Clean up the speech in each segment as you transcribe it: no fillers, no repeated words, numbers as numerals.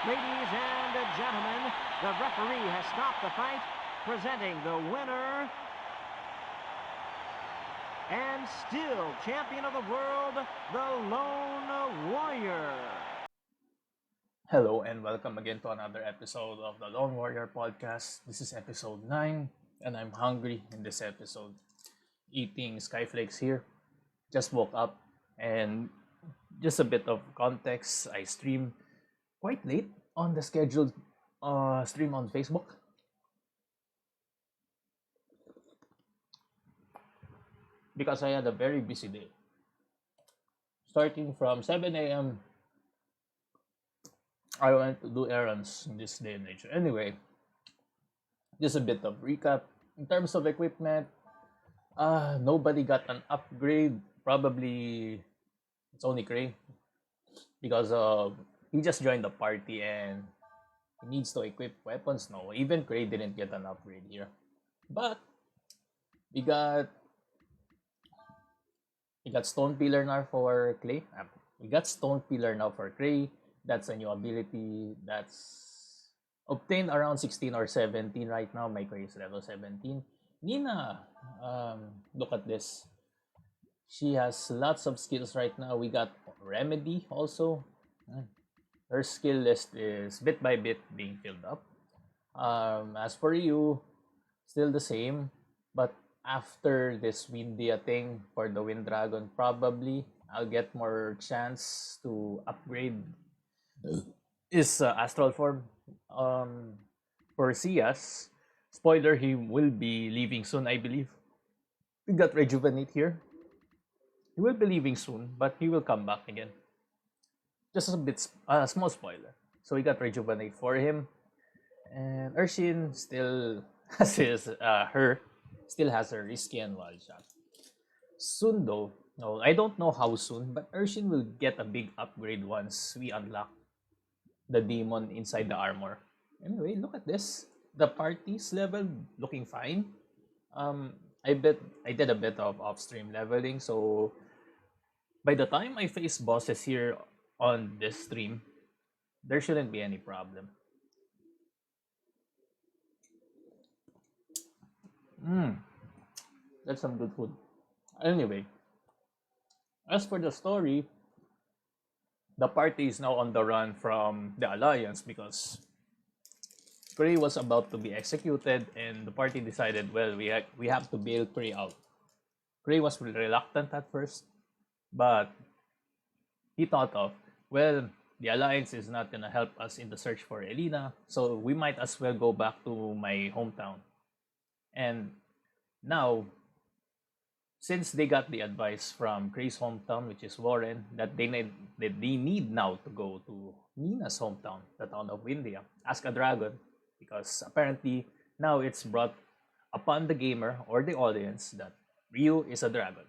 Ladies and gentlemen, the referee has stopped the fight, presenting the winner and still champion of the world, the Lone Warrior. Hello and welcome again to another episode of the Lone Warrior Podcast. This is episode 9 and I'm hungry in this episode. Eating skyflakes here. Just woke up and just a bit of context. I stream quite late on the scheduled stream on Facebook. Because I had a very busy day. Starting from 7 a.m. I went to do errands in this day and age. Anyway, just a bit of recap. In terms of equipment, nobody got an upgrade. Probably it's only Cray because he just joined the party and he needs to equip weapons. No, even Cray didn't get an upgrade here. But we got Stone Pillar now for Clay. We got Stone Pillar now for Cray. That's a new ability that's obtained around 16 or 17 right now. My Cray is level 17. Nina, look at this. She has lots of skills right now. We got Remedy also. Her skill list is bit by bit being filled up. As for you, still the same. But after this Wyndia thing for the Wind Dragon, probably I'll get more chance to upgrade his astral form. For Sias, spoiler, he will be leaving soon, I believe. We got Rejuvenate here. He will be leaving soon, but he will come back again. Just a bit, small spoiler. So we got Rejuvenate for him, and Urshin still has her risky and wild shot. Soon though, no, I don't know how soon, but Urshin will get a big upgrade once we unlock the demon inside the armor. Anyway, look at this. The party's level looking fine. I bet I did a bit of off-stream leveling, so by the time I face bosses here on this stream, there shouldn't be any problem. That's some good food. Anyway, as for the story, the party is now on the run from the Alliance because Prey was about to be executed and the party decided, well, we have to bail Prey out. Prey was reluctant at first, but he thought of, well, the Alliance is not going to help us in the search for Elena, so we might as well go back to my hometown. And now, since they got the advice from Gray's hometown, which is Warren, that they need now to go to Nina's hometown, the town of Wyndia, ask a dragon, because apparently now it's brought upon the gamer or the audience that Ryu is a dragon.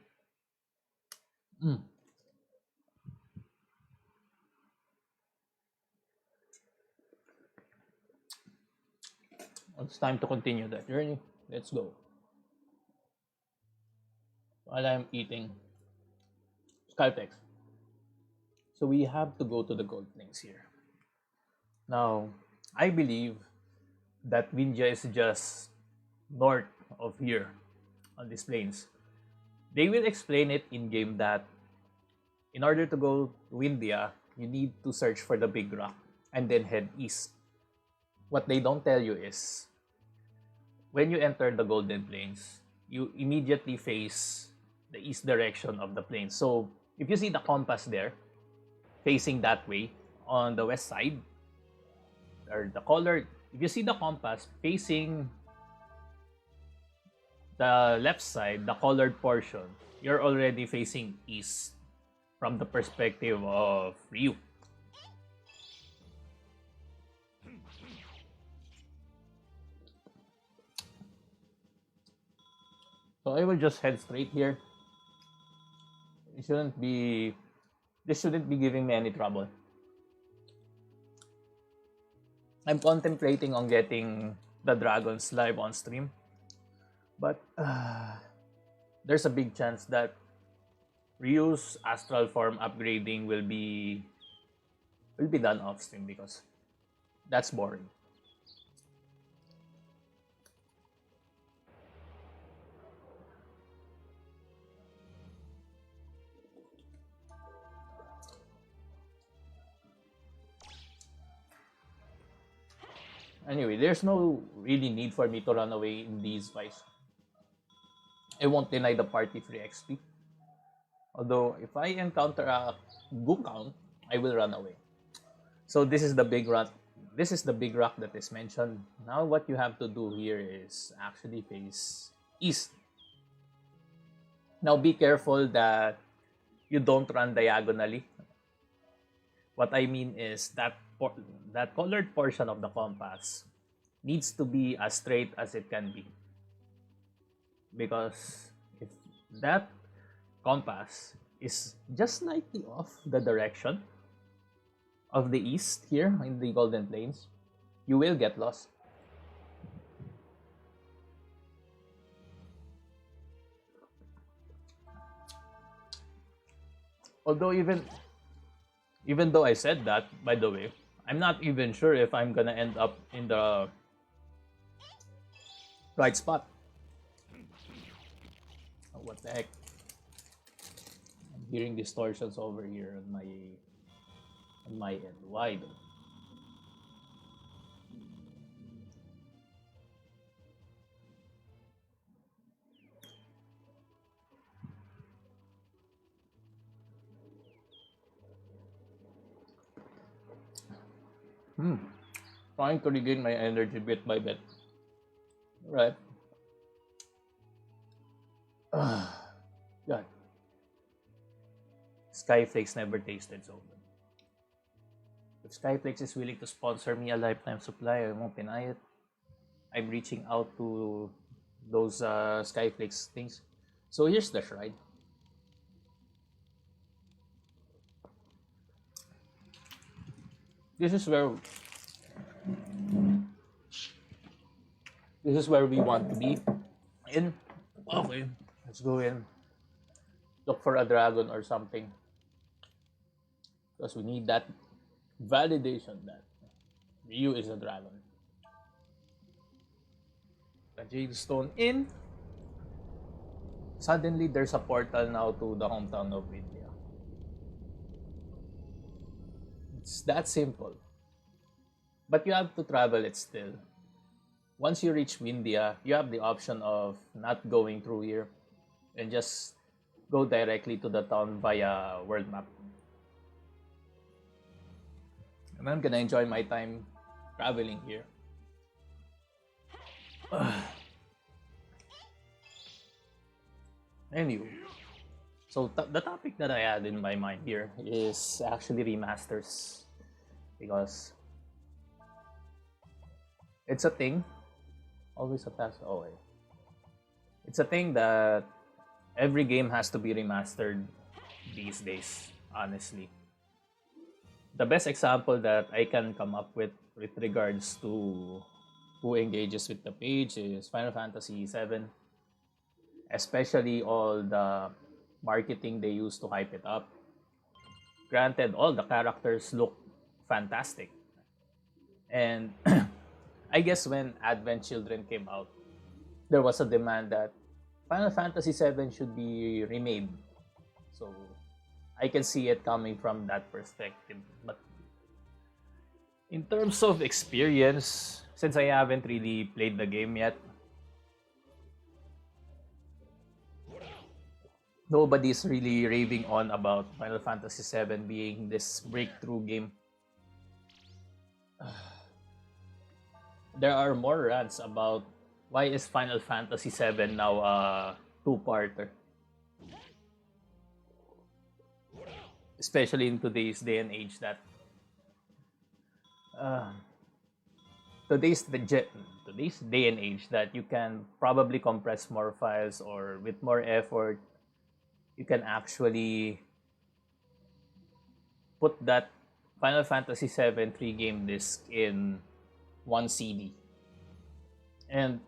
It's time to continue that journey. Let's go. While I'm eating Skypex. So we have to go to the gold plains here. Now, I believe that Wyndia is just north of here on these plains. They will explain it in game that in order to go to Wyndia, you need to search for the big rock and then head east. What they don't tell you is when you enter the Golden Plains, you immediately face the east direction of the plains. So if you see the compass there, facing that way on the west side, or the color, if you see the compass facing the left side, the colored portion, you're already facing east from the perspective of Ryu. So I will just head straight here. This shouldn't be giving me any trouble. I'm contemplating on getting the dragons live on stream, but there's a big chance that Ryu's astral form upgrading will be done off stream because That's boring. Anyway, there's no really need for me to run away in these fights. I won't deny the party free XP. Although, if I encounter a Gukang, I will run away. So this is the big rock. This is the big rock that is mentioned. Now what you have to do here is actually face east. Now be careful that you don't run diagonally. What I mean is that colored portion of the compass needs to be as straight as it can be. Because if that compass is just slightly off the direction of the east here in the Golden Plains, you will get lost. Although even though I said that, by the way, I'm not even sure if I'm gonna end up in the right spot. Oh, what the heck? I'm hearing distortions over here on my end. Why though? Trying to regain my energy bit by bit. Right. God. Skyflakes never tasted so good. If Skyflakes is willing to sponsor me a lifetime supply, I won't deny it. I'm reaching out to those Skyflakes things. So here's the shrine. This is where we want to be. In. Okay, let's go in. Look for a dragon or something. Because we need that validation that Ryu is a dragon. The Jade Stone in. Suddenly, there's a portal now to the hometown of Wyndia. It's that simple. But you have to travel it still. Once you reach Wyndia, you have the option of not going through here and just go directly to the town via world map. And I'm gonna enjoy my time traveling here. Anyway, so the topic that I had in my mind here is actually remasters, because it's a thing. Always a pass away. It's a thing that every game has to be remastered these days, honestly. The best example that I can come up with regards to who engages with the page is Final Fantasy VII, especially all the marketing they use to hype it up. Granted, all the characters look fantastic. And I guess when Advent Children came out, there was a demand that Final Fantasy VII should be remade. So I can see it coming from that perspective. But in terms of experience, since I haven't really played the game yet, nobody's really raving on about Final Fantasy VII being this breakthrough game. There are more rants about why is Final Fantasy VII now a two-parter, especially in today's day and age that uh, today's day and age that you can probably compress more files, or with more effort you can actually put that Final Fantasy VII 3-game disc in one CD. And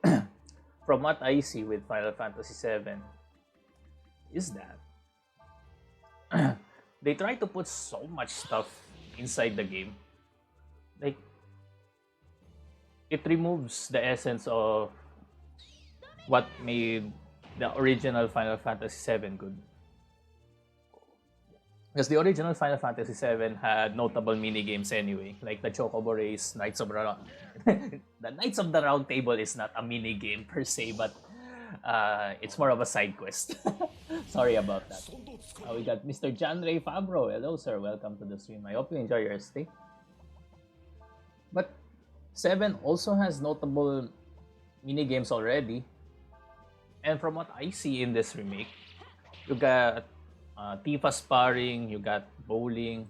from what I see with Final Fantasy VII is that they try to put so much stuff inside the game. Like, it removes the essence of what made the original Final Fantasy VII good. Because the original Final Fantasy VII had notable mini games anyway, like the Chocobo Race, Knights of the Round. The Knights of the Round Table is not a mini game per se, but it's more of a side quest. Sorry about that. We got Mr. John Ray Fabro. Hello, sir. Welcome to the stream. I hope you enjoy your stay. But 7 also has notable mini games already. And from what I see in this remake, you got Tifa sparring, you got bowling,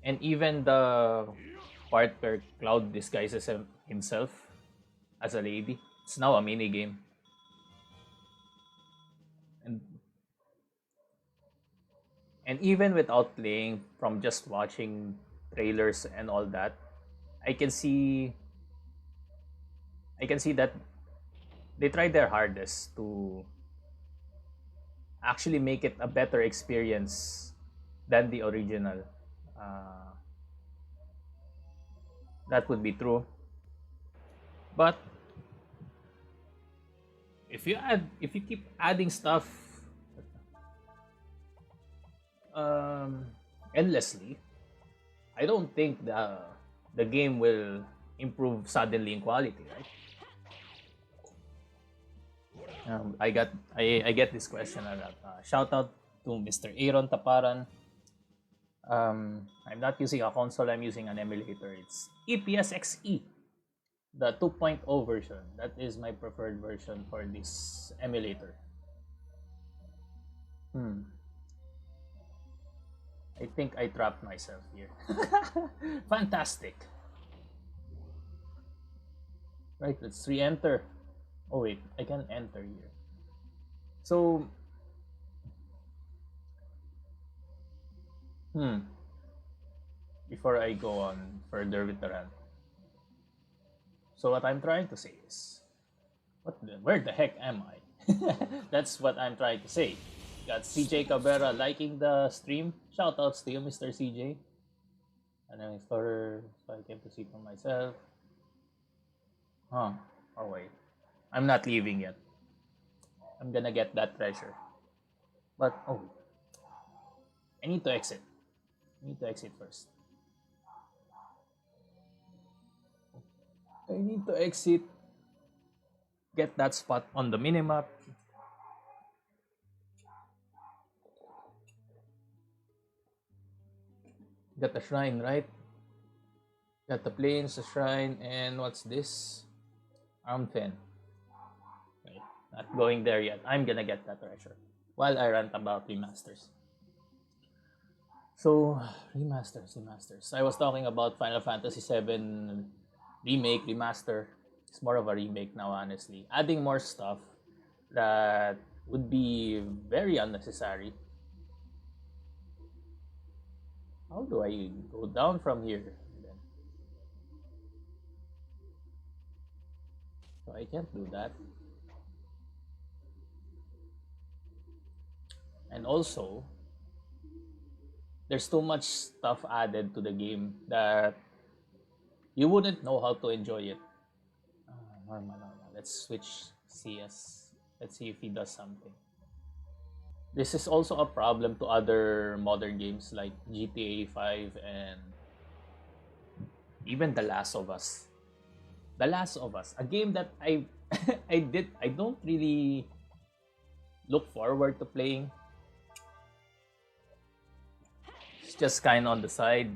and even the part where Cloud disguises himself as a lady. It's now a mini game. And even without playing, from just watching trailers and all that, I can see that they tried their hardest to actually make it a better experience than the original. That would be true. But if you keep adding stuff endlessly, I don't think the game will improve suddenly in quality, right? I get this question a lot. Shout out to Mr. Aaron Taparan. I'm not using a console, I'm using an emulator. It's EPSXE, the 2.0 version. That is my preferred version for this emulator. I think I trapped myself here. Fantastic. Right, let's re-enter. Oh wait, I can enter here. So, before I go on further with the rant. So what I'm trying to say is, where the heck am I? That's what I'm trying to say. Got CJ Cabrera liking the stream. Shoutouts to you, Mr. CJ. And then Explorer, so I came to see for myself. Oh wait. I'm not leaving yet. I'm gonna get that treasure. But, I need to exit. First. I need to exit. Get that spot on the minimap. Got the shrine, right? Got the plains, the shrine, and what's this? Ahm Fen. Okay, not going there yet. I'm gonna get that treasure while I rant about remasters. So, remasters. I was talking about Final Fantasy VII remake, remaster. It's more of a remake now, honestly. Adding more stuff that would be very unnecessary. How do I go down from here? So I can't do that. And also, there's too much stuff added to the game that you wouldn't know how to enjoy it. Normal. Let's switch CS. Let's see if he does something. This is also a problem to other modern games like GTA 5 and even The Last of Us. The Last of Us, a game that I don't really look forward to playing. It's just kind of on the side.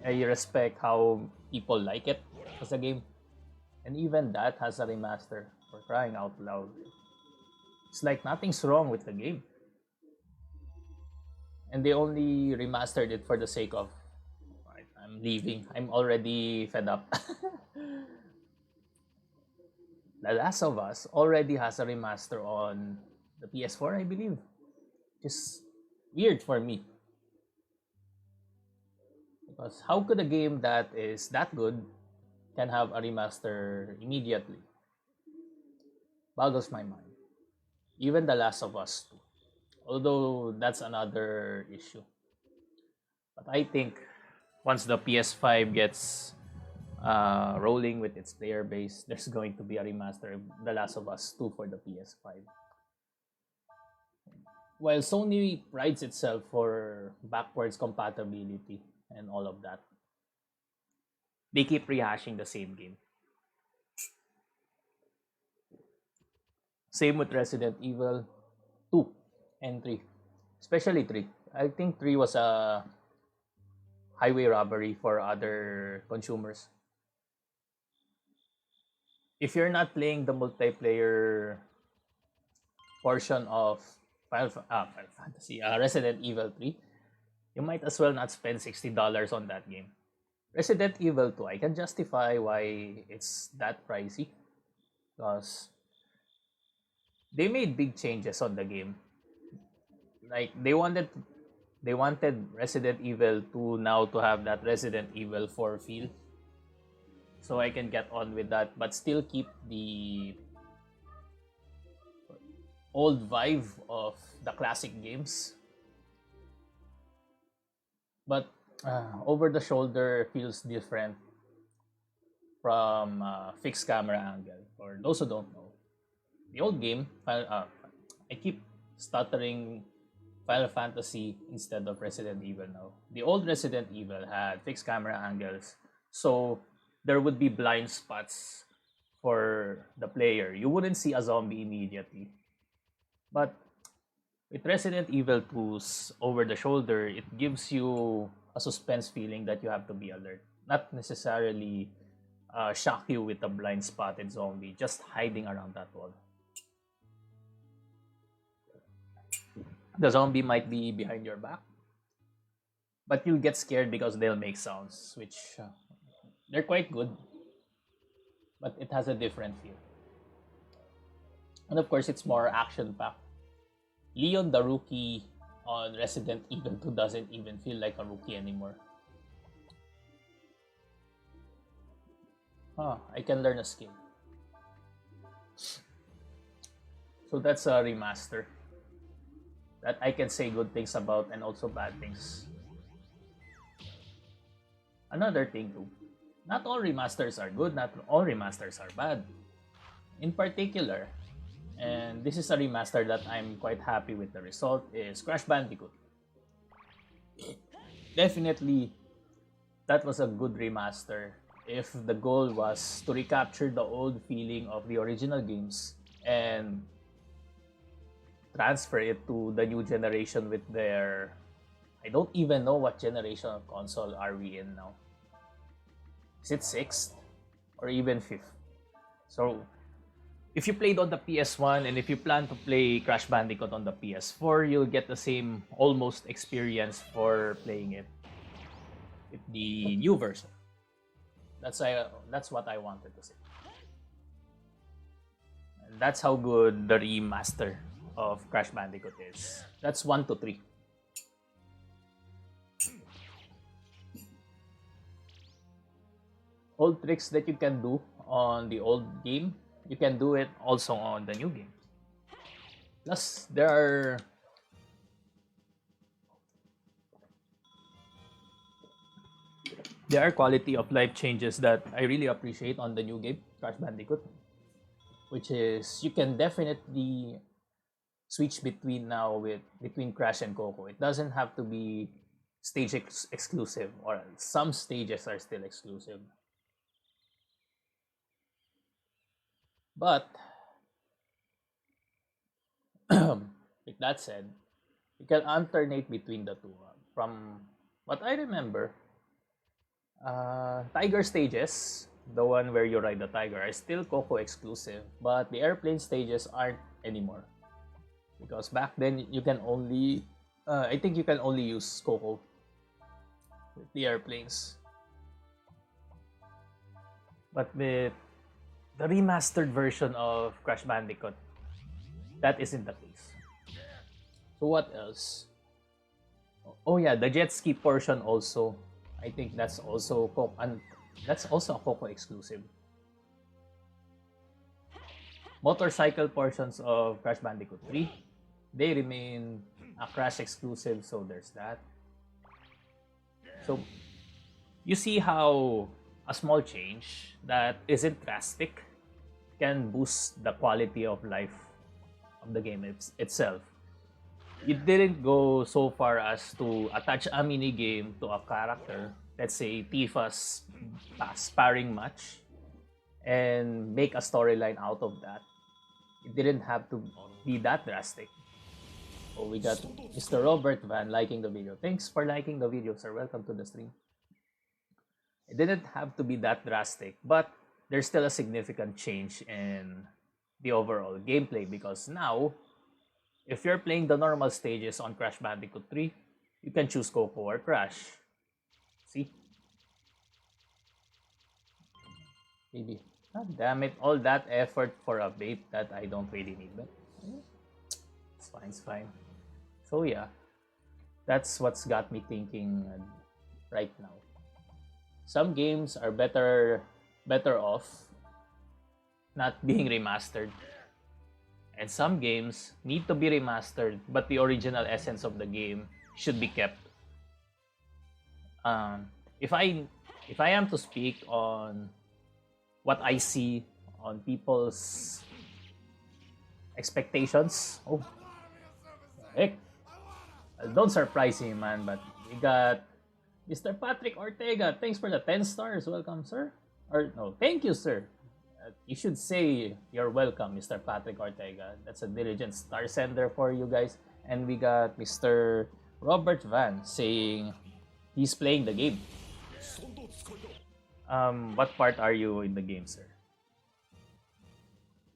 I respect how people like it as a game. And even that has a remaster, for crying out loud. It's like nothing's wrong with the game. And they only remastered it for the sake of, right, I'm leaving. I'm already fed up. The Last of Us already has a remaster on the PS4, I believe. Just weird for me. Because how could a game that is that good can have a remaster immediately? Boggles my mind. Even The Last of Us 2. Although that's another issue. But I think once the PS5 gets rolling with its player base, there's going to be a remaster of The Last of Us 2 for the PS5. While Sony prides itself for backwards compatibility and all of that, they keep rehashing the same game. Same with Resident Evil 2 and 3. Especially 3. I think 3 was a highway robbery for other consumers. If you're not playing the multiplayer portion of Final Fantasy, Resident Evil 3, you might as well not spend $60 on that game. Resident Evil 2, I can justify why it's that pricey because they made big changes on the game. Like they wanted Resident Evil 2 now to have that Resident Evil 4 feel. So I can get on with that, but still keep the old vibe of the classic games. But over the shoulder feels different from fixed camera angle. For those who don't know, the old game, I keep stuttering Final Fantasy instead of Resident Evil now. The old Resident Evil had fixed camera angles, so there would be blind spots for the player. You wouldn't see a zombie immediately. But with Resident Evil 2's over the shoulder, it gives you a suspense feeling that you have to be alert. Not necessarily shock you with a blind spotted zombie just hiding around that wall. The zombie might be behind your back, but you'll get scared because they'll make sounds, which they're quite good, but it has a different feel. And of course, it's more action-packed. Leon the rookie on Resident Evil 2 doesn't even feel like a rookie anymore. I can learn a skill. So that's a remaster that I can say good things about and also bad things. Another thing too, not all remasters are good, not all remasters are bad. In particular, and this is a remaster that I'm quite happy with the result, is Crash Bandicoot. Definitely, that was a good remaster if the goal was to recapture the old feeling of the original games and transfer it to the new generation with their... I don't even know what generation of console are we in now. Is it 6th or even 5th? So if you played on the PS1 and if you plan to play Crash Bandicoot on the PS4, you'll get the same almost experience for playing it with the new version. That's what I wanted to say. And that's how good the remaster of Crash Bandicoot is. That's 1 to 3. Old tricks that you can do on the old game, you can do it also on the new game. Plus, there are quality of life changes that I really appreciate on the new game, Crash Bandicoot, which is you can definitely switch between Crash and Coco. It doesn't have to be stage exclusive, or some stages are still exclusive. But with that said, you can alternate between the two. From what I remember, Tiger stages, the one where you ride the tiger, are still Coco exclusive, but the airplane stages aren't anymore. Because back then, you can only, I think you can only use Coco with the airplanes. But with the remastered version of Crash Bandicoot, that isn't the case. So what else? Oh yeah, the jet ski portion also. I think that's also a Coco exclusive. Motorcycle portions of Crash Bandicoot 3, they remain a Crash exclusive, so there's that. So you see how a small change that isn't drastic can boost the quality of life of the game itself. It didn't go so far as to attach a mini game to a character, let's say Tifa's sparring match, and make a storyline out of that. It didn't have to be that drastic. Oh, we got Mr. Robert Van liking the video. Thanks for liking the video, sir. Welcome to the stream. It didn't have to be that drastic, but there's still a significant change in the overall gameplay because now, if you're playing the normal stages on Crash Bandicoot 3, you can choose Coco or Crash. See? Maybe. God damn it, all that effort for a bait that I don't really need. But it's fine, it's fine. So yeah, that's what's got me thinking right now. Some games are better off not being remastered. And some games need to be remastered, but the original essence of the game should be kept. If I am to speak on what I see on people's expectations, oh heck, don't surprise me, man. But we got Mr. Patrick Ortega. Thanks for the 10 stars. Welcome, sir. Or no, thank you, sir. You should say you're welcome, Mr. Patrick Ortega. That's a diligent star sender for you guys. And we got Mr. Robert Van saying he's playing the game. What part are you in the game, sir?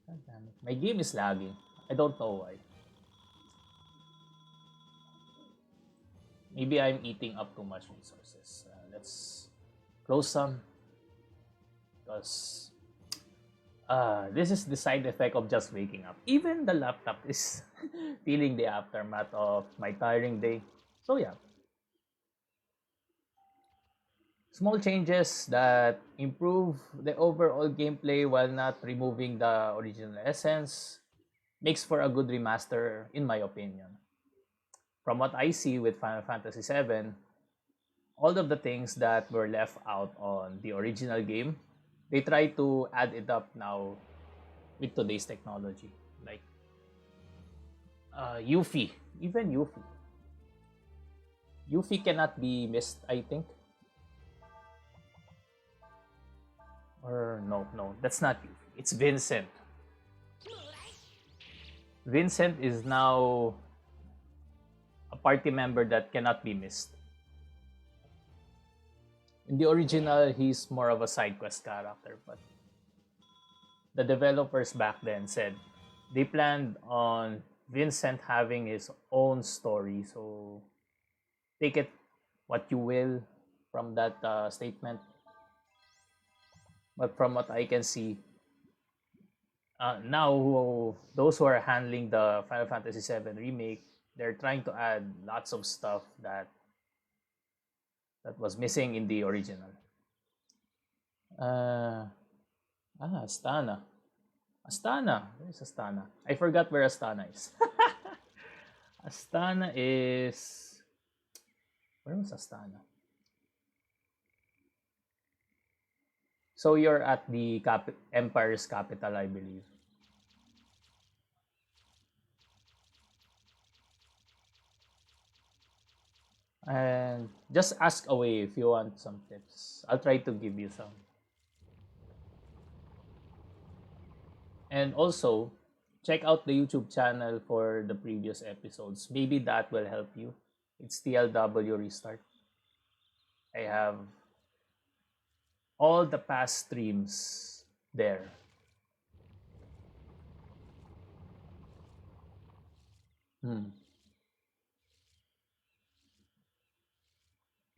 God damn it. My game is lagging. I don't know why. Maybe I'm eating up too much resources. Let's close some. Because this is the side effect of just waking up. Even the laptop is feeling the aftermath of my tiring day. So yeah. Small changes that improve the overall gameplay while not removing the original essence makes for a good remaster, in my opinion. From what I see with Final Fantasy VII, all of the things that were left out on the original game, they try to add it up now with today's technology. Like Yuffie, even Yuffie. Yuffie cannot be missed, I think. Or no, that's not Yuffie. It's Vincent. Vincent is now a party member that cannot be missed. In the original, he's more of a side quest character, but the developers back then said they planned on Vincent having his own story. So take it what you will from that statement. But from what I can see, now those who are handling the Final Fantasy VII remake, they're trying to add lots of stuff that was missing in the original. Astana. Where's Astana? I forgot where Astana is. Astana is... Where was Astana? So you're at the Empire's capital, I believe. And just ask away if you want some tips. I'll try to give you some. And also, check out the YouTube channel for the previous episodes. Maybe that will help you. It's TLW Restart. I have all the past streams there.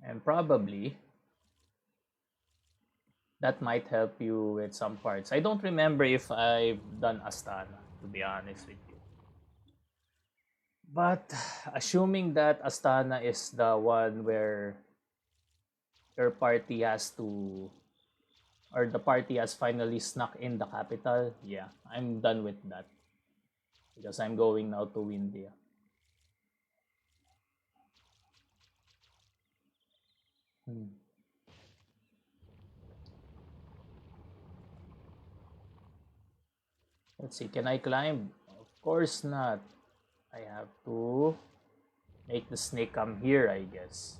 And probably that might help you with some parts. I don't remember if I've done Astana, to be honest with you. But assuming that Astana is the one where your party has to, or the party has finally snuck in the capital, yeah, I'm done with that. Because I'm going now to Wyndia. Let's see, can I climb? Of course not. I have to make the snake come here, I guess.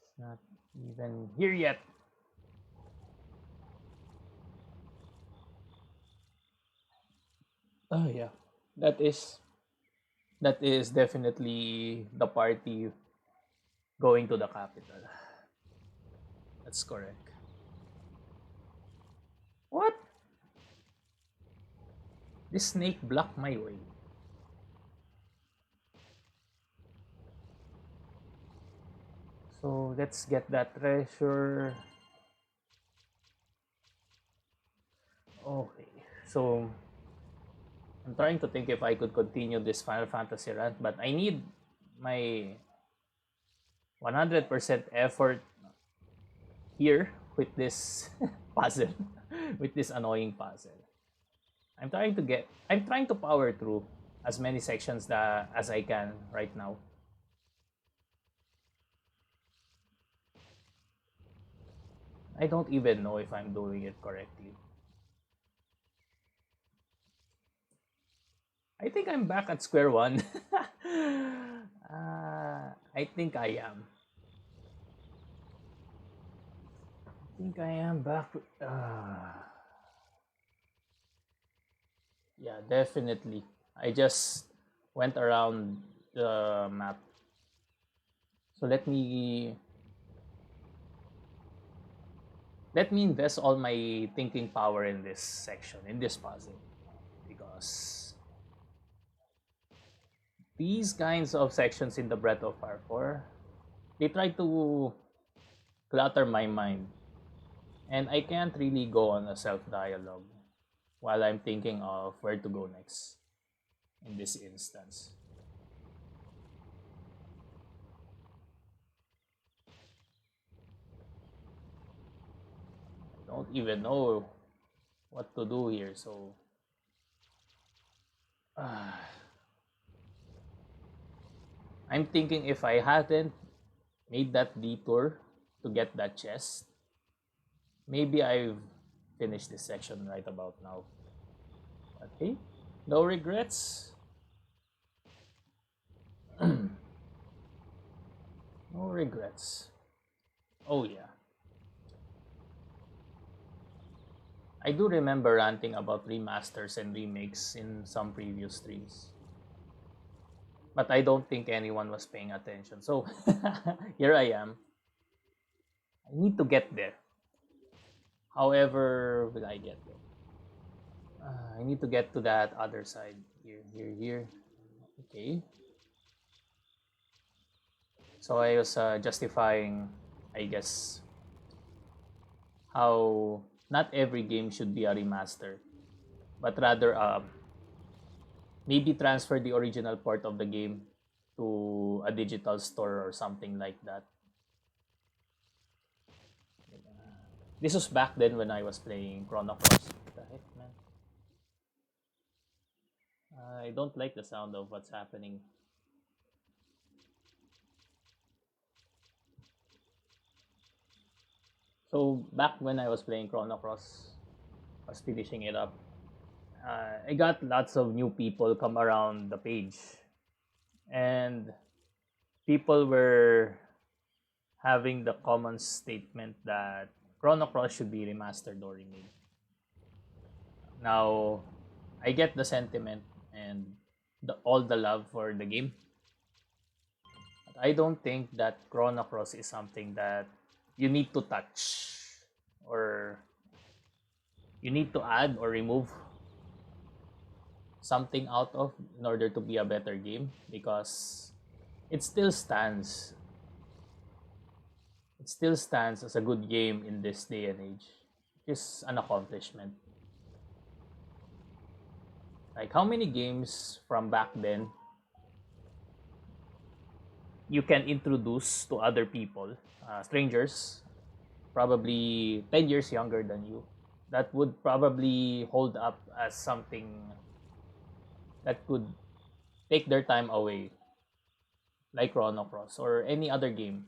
It's not even here yet. Oh yeah. That is that is definitely the party going to the capital. That's correct. What? This snake blocked my way. So let's get that treasure. Okay. So I'm trying to think if I could continue this Final Fantasy rant, but I need my 100% effort here with this puzzle, with this annoying puzzle. I'm trying to power through as many sections as I can right now. I don't even know if I'm doing it correctly. I think I'm back at square one. I think I am. I think I am back. Yeah, definitely. I just went around the map. So let me invest all my thinking power in this section, in this puzzle, because these kinds of sections in the Breath of Fire 4, they try to clutter my mind, and I can't really go on a self-dialogue while I'm thinking of where to go next in this instance. I don't even know what to do here, so I'm thinking if I hadn't made that detour to get that chest, maybe I've finished this section right about now. But hey, no regrets. No regrets. Oh yeah. I do remember ranting about remasters and remakes in some previous streams. But I don't think anyone was paying attention. So here I am. I need to get there. However, will I get there? I need to get to that other side. Here. Okay. So I was justifying, I guess, how not every game should be a remaster, but rather maybe transfer the original part of the game to a digital store or something like that. This was back then when I was playing Chrono Cross. What the heck, man? I don't like the sound of what's happening. So back when I was playing Chrono Cross, I was finishing it up. I got lots of new people come around the page, and people were having the common statement that Chrono Cross should be remastered or remade. Now, I get the sentiment and all the love for the game. But I don't think that Chrono Cross is something that you need to touch or you need to add or remove something out of in order to be a better game, because it still stands. It still stands as a good game in this day and age. It's an accomplishment. Like, how many games from back then you can introduce to other people, strangers, probably 10 years younger than you, that would probably hold up as something that could take their time away, like Chrono Cross or any other game?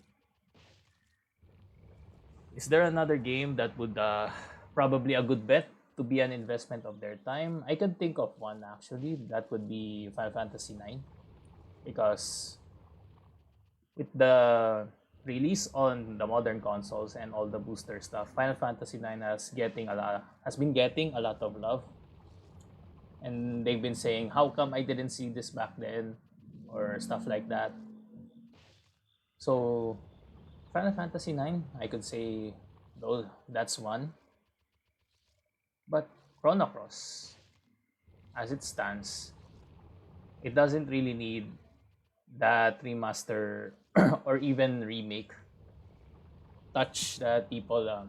Is there another game that would probably a good bet to be an investment of their time, I can think of one actually. That would be Final Fantasy 9, because with the release on the modern consoles and all the booster stuff, Final Fantasy 9 has been getting a lot of love. And they've been saying, how come I didn't see this back then? Or stuff like that. So Final Fantasy 9, I could say though that's one. But Chrono Cross, as it stands, it doesn't really need that remaster or even remake touch that people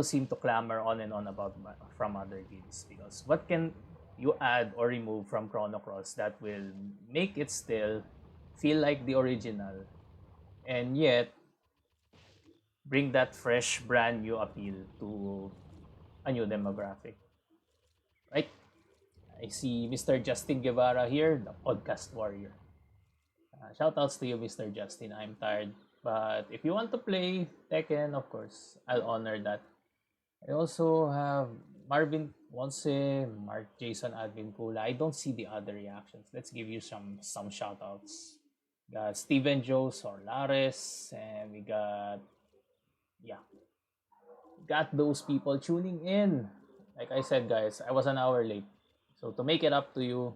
seem to clamor on and on about from other games. Because what can you add or remove from Chrono Cross that will make it still feel like the original, and yet bring that fresh, brand new appeal to a new demographic, right? I see Mr. Justin Guevara here, the podcast warrior. Shoutouts to you, Mr. Justin. I'm tired. But if you want to play Tekken, of course, I'll honor that. I also have Marvin Ponce, Mark Jason Admin Kula. I don't see the other reactions. Let's give you some shoutouts. Got Steven Joe Solares, and we got those people tuning in. Like I said, guys, I was an hour late. So to make it up to you,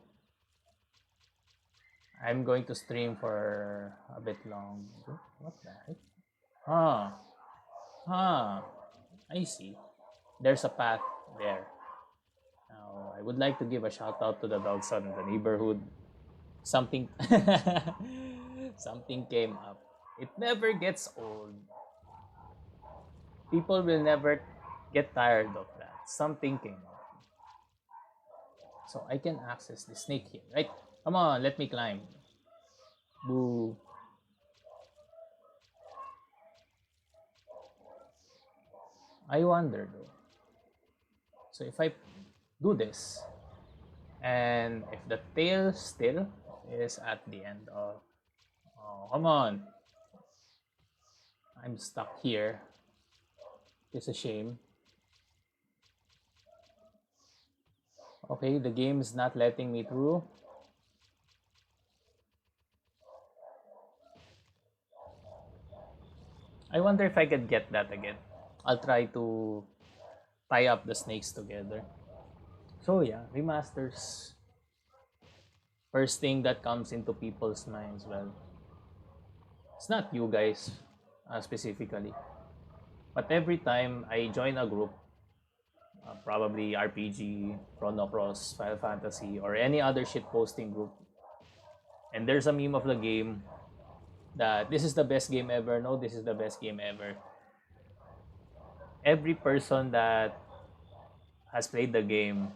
I'm going to stream for a bit long. What the heck? I see. There's a path there. Now, I would like to give a shout out to the dogs on the neighborhood. Something something came up. It never gets old. People will never get tired of that. Something came up. So I can access the snake here, right? Come on, let me climb. Boo. I wonder though. So if I do this, and if the tail still is at the end of... Oh, come on. I'm stuck here. It's a shame. Okay, the game is not letting me through. I wonder if I could get that again. I'll try to tie up the snakes together. So yeah, remasters. First thing that comes into people's minds, well, it's not you guys specifically, but every time I join a group, probably RPG, Chrono Cross, Final Fantasy, or any other shit posting group, and there's a meme of the game that this is the best game ever, no, this is the best game ever. Every person that has played the game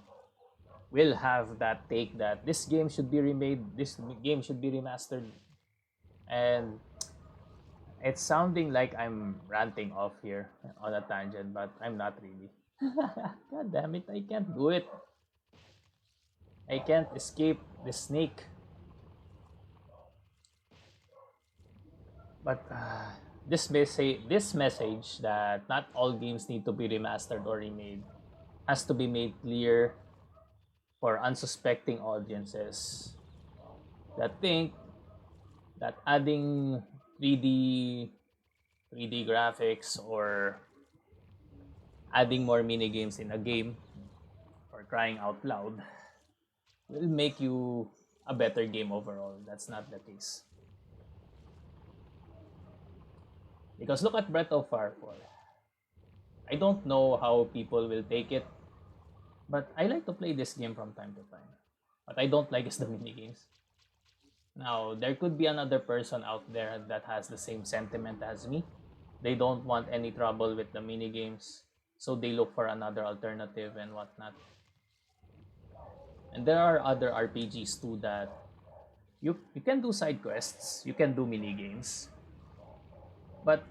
will have that take that this game should be remade, this game should be remastered. And it's sounding like I'm ranting off here on a tangent, but I'm not really. God damn it, I can't do it. I can't escape the snake. But this message that not all games need to be remastered or remade has to be made clear for unsuspecting audiences that think that adding 3D graphics or adding more mini games in a game, or crying out loud, will make you a better game overall. That's not the case. Because look at Breath of Fire 4. I don't know how people will take it, but I like to play this game from time to time. What I don't like is the mini games. Now, there could be another person out there that has the same sentiment as me. They don't want any trouble with the mini games, so they look for another alternative and whatnot. And there are other RPGs too that you can do side quests, you can do mini games, but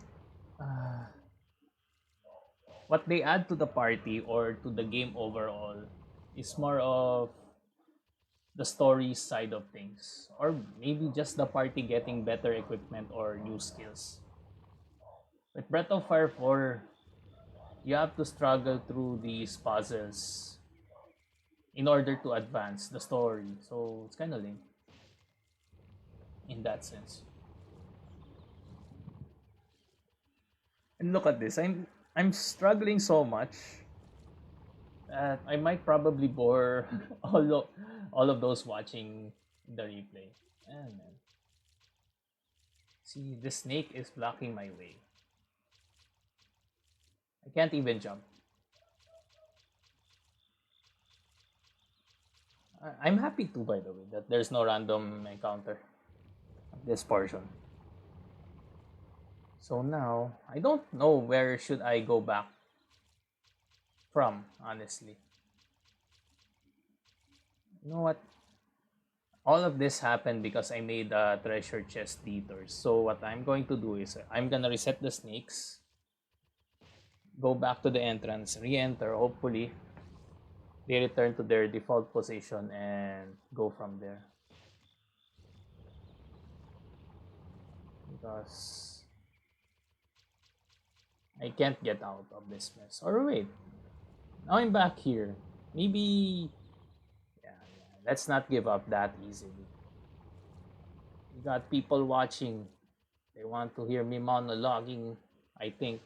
what they add to the party or to the game overall is more of the story side of things, or maybe just the party getting better equipment or new skills. With Breath of Fire 4, you have to struggle through these puzzles in order to advance the story. So it's kind of lame in that sense. And look at this. I'm struggling so much that I might probably bore all of those watching the replay. Man. See, the snake is blocking my way. I can't even jump. I'm happy too, by the way, that there's no random encounter at this portion. So now, I don't know where should I go back from, honestly. You know what? All of this happened because I made a treasure chest detour. So what I'm going to do is I'm gonna reset the snakes, go back to the entrance, re-enter, hopefully they return to their default position and go from there. Because I can't get out of this mess. Or wait, now I'm back here. Maybe, let's not give up that easily. We got people watching. They want to hear me monologuing, I think.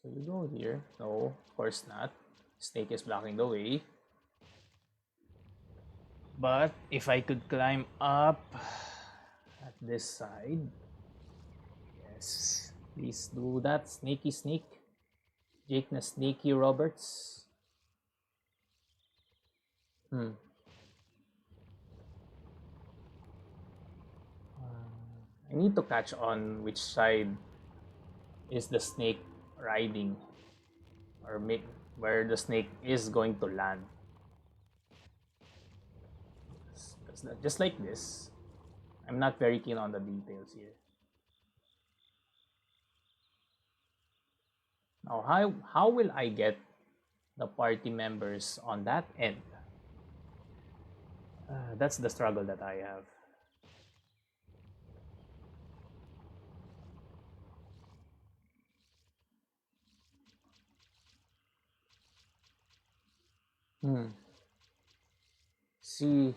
So you go here. No, of course not. Snake is blocking the way. But if I could climb up at this side. Yes. Please do that. Snaky snake. Jake na Sneaky Roberts. I need to catch on which side is the snake riding, or where the snake is going to land. Just like this, I'm not very keen on the details here. Now, how will I get the party members on that end? That's the struggle that I have. See,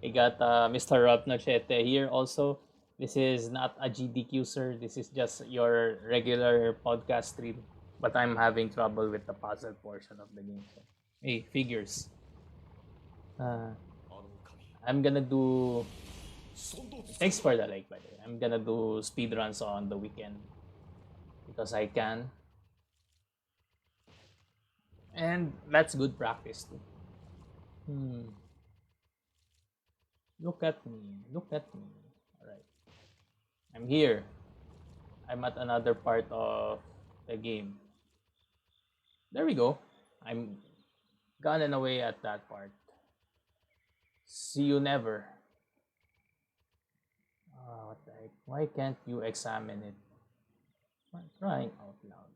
we got Mr. Rob Nochete here also. This is not a GDQ, sir. This is just your regular podcast stream. But I'm having trouble with the puzzle portion of the game. So, hey, figures. I'm gonna do. Thanks for the like, by the way. I'm gonna do speedruns on the weekend because I can. And that's good practice too. Look at me. Look at me. Alright. I'm here. I'm at another part of the game. There we go. I'm gotten away at that part. See you never. What the heck? Why can't you examine it? I'm crying out loud.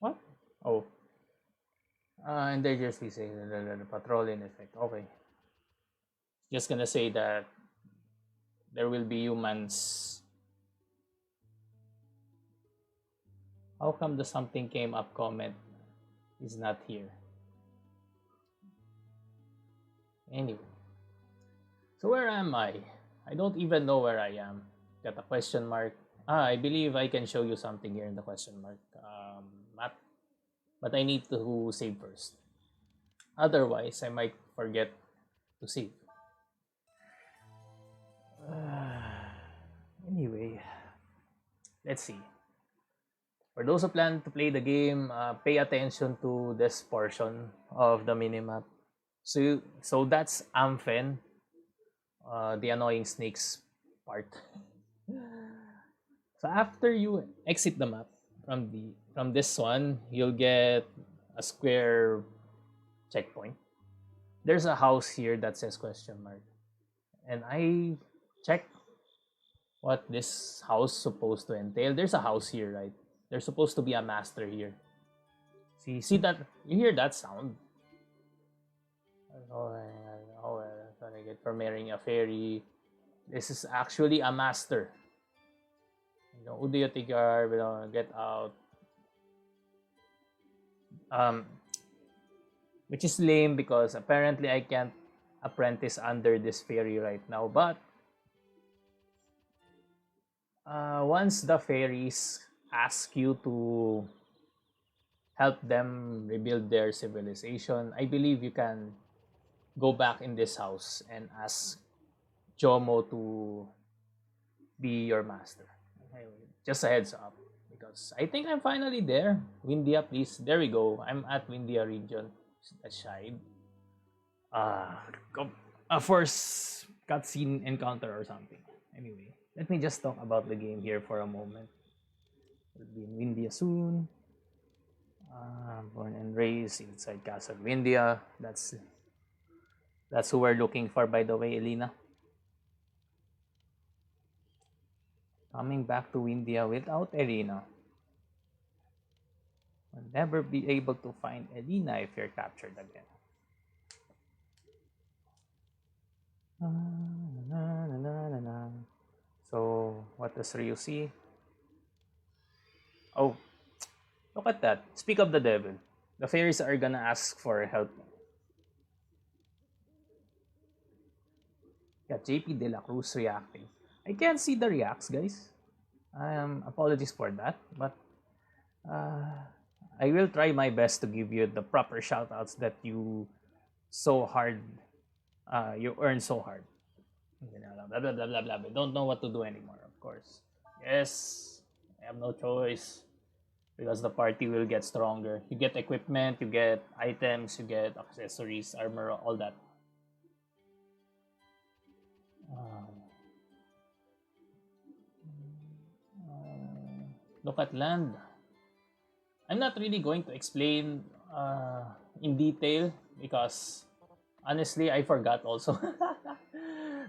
What? Oh. And they just say the patrolling effect. Okay. Just gonna say that there will be humans. How come the something came up comment is not here? Anyway. So where am I? I don't even know where I am. Got a question mark. I believe I can show you something here in the question mark map. But I need to save first. Otherwise, I might forget to save. Anyway, let's see. For those who plan to play the game, pay attention to this portion of the minimap. So that's Aam Fen, the annoying snakes part. So after you exit the map from this one, you'll get a square checkpoint. There's a house here that says question mark, and I checked what this house supposed to entail. There's a house here, right? There's supposed to be a master here. See that? You hear that sound? Oh well. I get for marrying a fairy. This is actually a master. Who do you think you are? Get out. Um, which is lame because apparently I can't apprentice under this fairy right now. But once the fairies ask you to help them rebuild their civilization, I believe you can go back in this house and ask Njomo to be your master. Anyway, just a heads up because I think I'm finally there. Wyndia, please. There we go. I'm at Wyndia region. Aside. A first cutscene encounter or something. Anyway, let me just talk about the game here for a moment. We'll be in Wyndia soon. Born and raised inside Kasq Wyndia. That's who we're looking for, by the way, Elena. Coming back to India without Elena. We'll never be able to find Elena if you're captured again. So, what does Ryu see? Oh, look at that. Speak of the devil. The fairies are gonna ask for help. Yeah, JP De La Cruz reacting. I can't see the reacts, guys. Apologies for that, but I will try my best to give you the proper shoutouts that you you earn so hard. Blah, blah, blah, blah, blah. I don't know what to do anymore, of course. Yes, I have no choice because the party will get stronger. You get equipment, you get items, you get accessories, armor, all that. Look at land. I'm not really going to explain in detail because honestly I forgot also.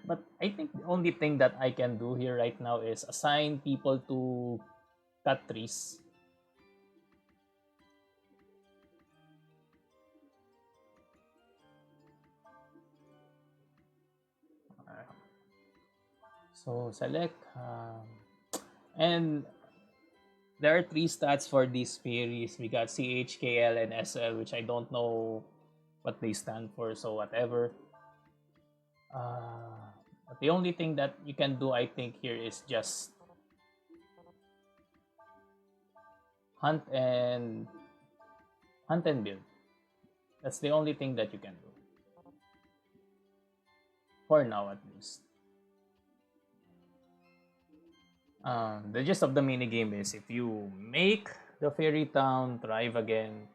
But I think the only thing that I can do here right now is assign people to cut trees. So select and there are three stats for these fairies. We got CH, KL, and SL, which I don't know what they stand for, so whatever. But the only thing that you can do, I think, here is just hunt and build. That's the only thing that you can do. For now, at least. The gist of the minigame is if you make the fairy town thrive again,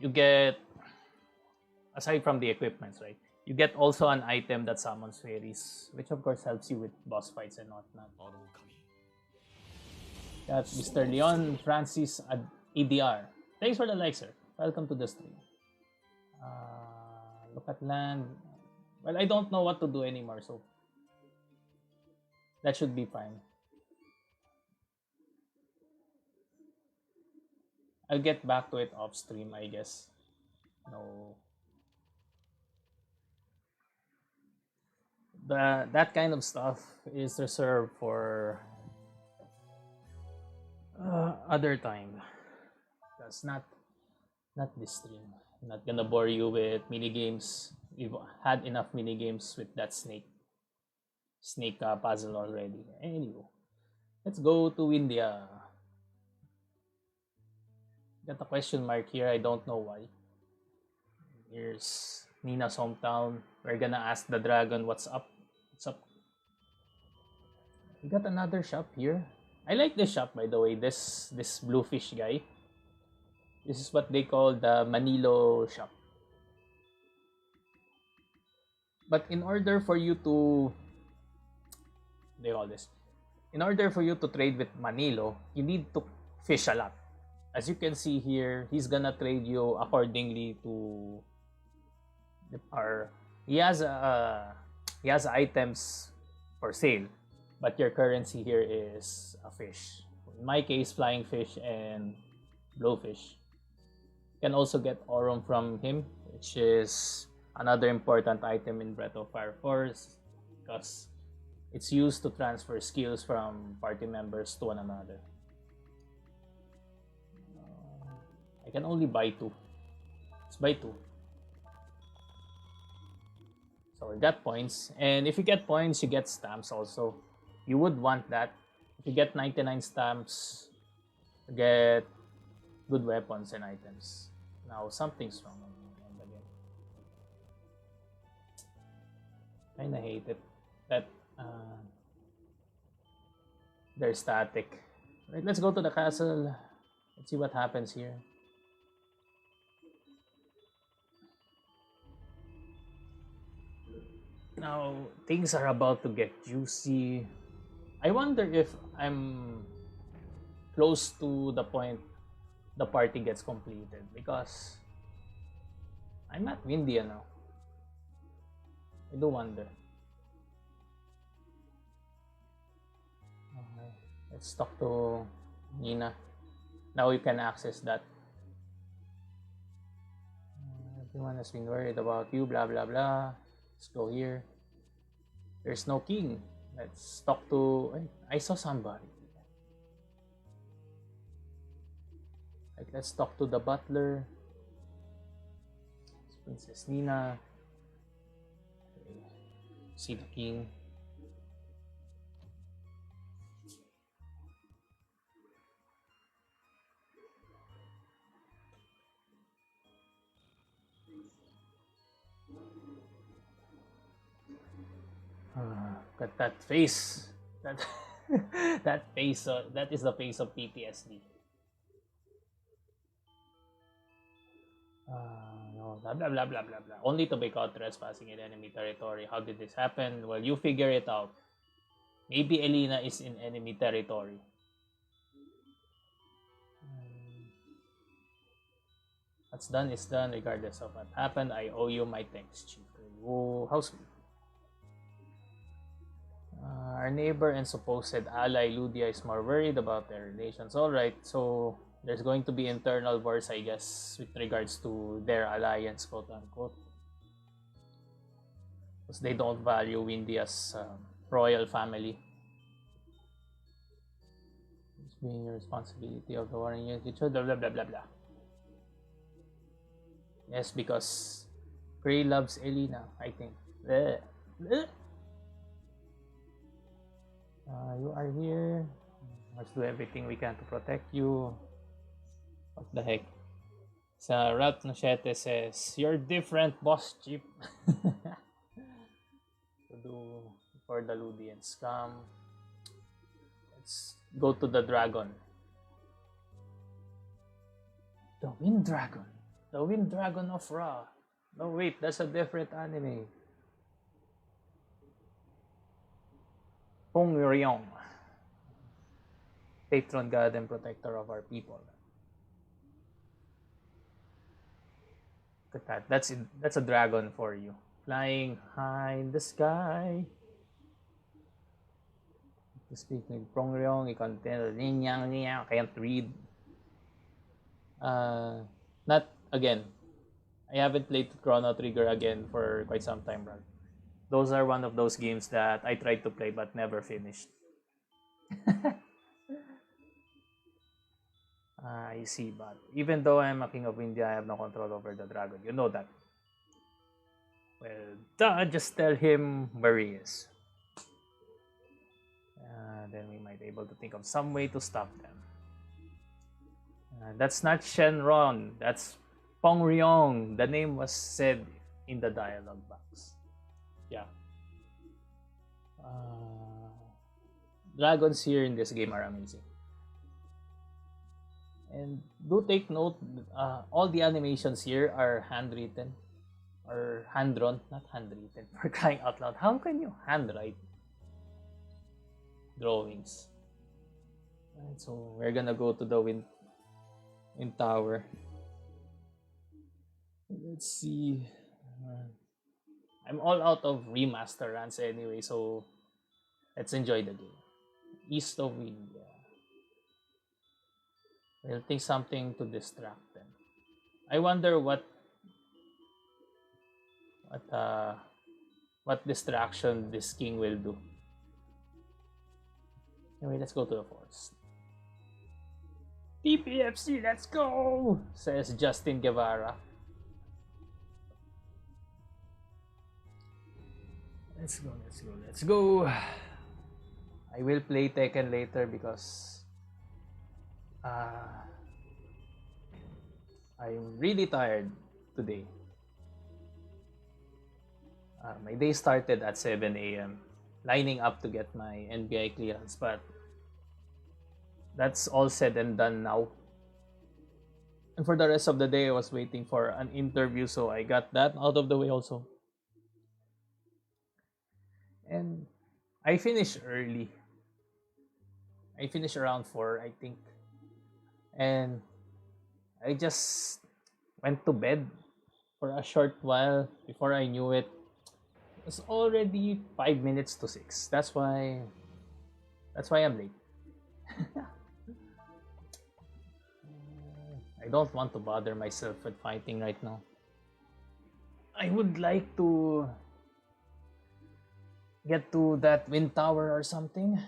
you get, aside from the equipments, right? You get also an item that summons fairies, which of course helps you with boss fights and whatnot. That's Mr. Leon Francis ADR. Thanks for the like, sir. Welcome to the stream. Look at land. Well, I don't know what to do anymore, so that should be fine. I'll get back to it off stream, I guess. No. That kind of stuff is reserved for other time. That's not this stream. I'm not gonna bore you with mini games. We've had enough mini games with that snake puzzle already. Anyway, let's go to India. Got a question mark here. I don't know why. Here's Nina's hometown. We're gonna ask the dragon what's up. What's up? We got another shop here. I like this shop, by the way. This bluefish guy. This is what they call the Manilo shop. But in order for you to trade with Manilo, you need to fish a lot. As you can see here, he's gonna trade you accordingly to he has items for sale, but your currency here is a fish. In my case, flying fish and blowfish. You can also get Aurum from him, which is Another important item in Breath of Fire 4 because it's used to transfer skills from party members to one another. I can only buy 2. Let's buy 2. So we got points, and if you get points, you get stamps also. You would want that. If you get 99 stamps, you get good weapons and items. Now something's wrong on the game. Kinda hate it that they're static. Right, let's go to the castle. Let's see what happens here. Now things are about to get juicy. I wonder if I'm close to the point the party gets completed because I'm at Wyndia now. I do wonder. Okay. Let's talk to Nina. Now we can access that. Everyone has been worried about you, blah blah blah. Let's go here. There's no king. Let's talk to... I saw somebody. Like, let's talk to the butler. It's Princess Nina. Okay. See the king. Got that face. That that face. That is the face of PTSD. No, blah blah blah blah blah blah. Only to be caught trespassing in enemy territory. How did this happen? Well, you figure it out. Maybe Elena is in enemy territory. What's done is done, regardless of what happened. I owe you my thanks, Chief. Oh, how sweet. Our neighbor and supposed ally Ludia is more worried about their relations. Alright, so there's going to be internal wars, I guess, with regards to their alliance, quote unquote. Because they don't value Wyndia's royal family. It's being your responsibility of the warring unit, blah blah blah blah blah. Yes, because Gray loves Elena, I think. You are here. Let's do everything we can to protect you. What the heck? Sa Rat Nochete says, you're different, boss Chip. To do for the Ludian scum. Let's go to the dragon. The Wind Dragon. The Wind Dragon of Ra. No, wait, that's a different anime. Pung, patron god and protector of our people. Look at that. That's a dragon for you. Flying high in the sky. To speak with Prongyong, you can't read. Not again. I haven't played Chrono Trigger again for quite some time, bro. Those are one of those games that I tried to play but never finished. I see, but even though I'm a king of India, I have no control over the dragon. You know that. Well, just tell him where he is. Then we might be able to think of some way to stop them. That's not Shenron. That's Pong Ryong. The name was said in the dialogue box. Yeah. Dragons here in this game are amazing. And do take note, all the animations here are handwritten or hand-drawn, not handwritten. For crying out loud, how can you handwrite drawings? Right, so we're gonna go to the wind tower. Let's see. I'm all out of remaster runs anyway, so let's enjoy the game. East of Wyndia. We'll think something to distract them. I wonder what what distraction this king will do. Anyway, let's go to the forest. TPFC, let's go! Says Justin Guevara. Let's go, let's go, let's go! I will play Tekken later because I'm really tired today. My day started at 7 a.m. lining up to get my NBI clearance, but that's all said and done now. And for the rest of the day, I was waiting for an interview, so I got that out of the way also. And I finished early. I finished around 4, I think. And I just went to bed for a short while. Before I knew it, it was already 5 minutes to 6. That's why I'm late. I don't want to bother myself with fighting right now. I would like to get to that wind tower or something.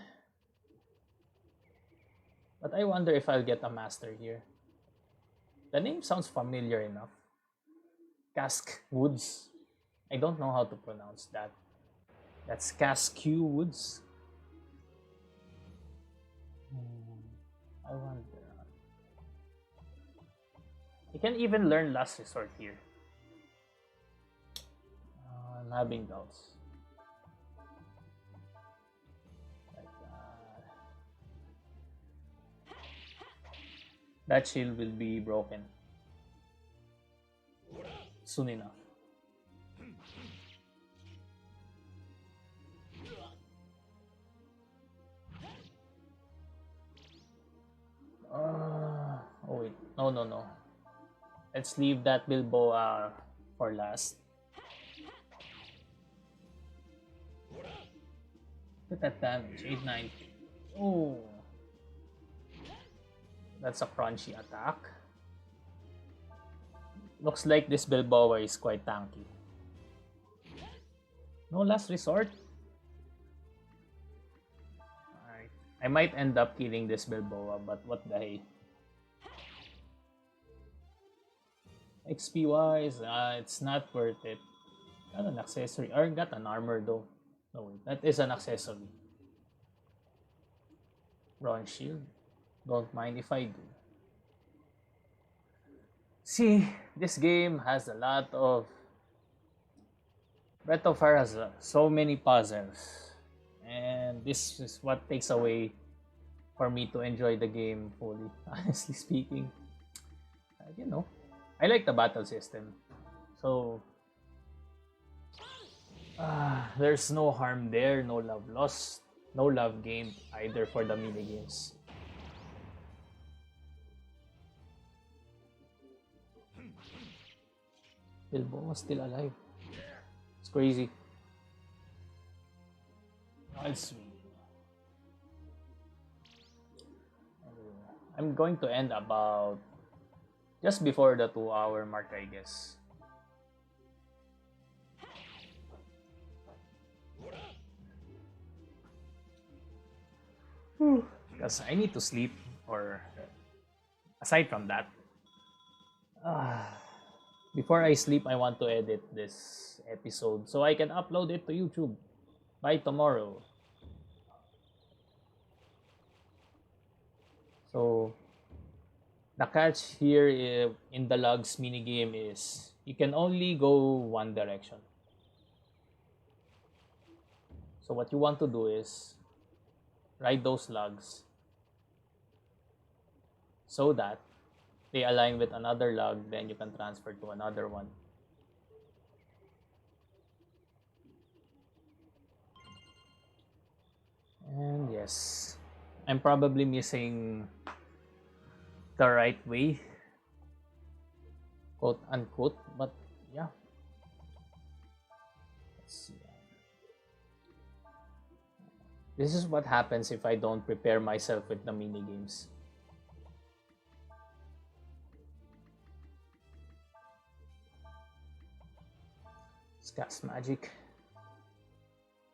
But I wonder if I'll get a master here. The name sounds familiar enough. Kasq Woods. I don't know how to pronounce that. That's Kasq Woods. I wonder. You can even learn Last Resort here. I'm having doubts. That shield will be broken soon enough. Oh wait, no. Let's leave that Bilboa for last. Look at that damage, 890. Oh, that's a crunchy attack. Looks like this Bilboa is quite tanky. No Last Resort? Alright. I might end up killing this Bilboa, but what the hey. XP wise, it's not worth it. Got an accessory, or got an armor though. No wait, that is an accessory. Bronze shield. Don't mind if I do. See, this game has a lot of... Breath of Fire has so many puzzles. And this is what takes away for me to enjoy the game fully, honestly speaking. You know, I like the battle system. So, there's no harm there, no love lost, no love gained either for the minigames. Bilbo was still alive. It's crazy. I'll swing. I'm going to end about just before the 2-hour mark, I guess. Because I need to sleep, or aside from that, before I sleep, I want to edit this episode so I can upload it to YouTube by tomorrow. So, the catch here in the logs minigame is you can only go one direction. So what you want to do is ride those logs so that they align with another log, then you can transfer to another one. And yes, I'm probably missing the right way, quote unquote, but yeah. Let's see. This is what happens if I don't prepare myself with the mini games. cast magic.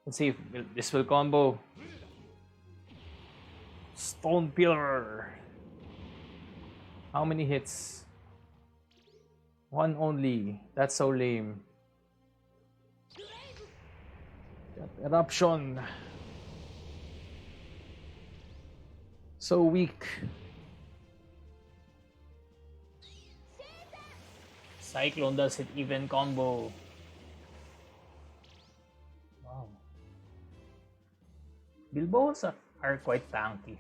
Let's see if this will combo. Stone Pillar. How many hits? One only. That's so lame. Got Eruption. So weak. Cyclone does hit even combo. Wow. Bilboes are quite tanky.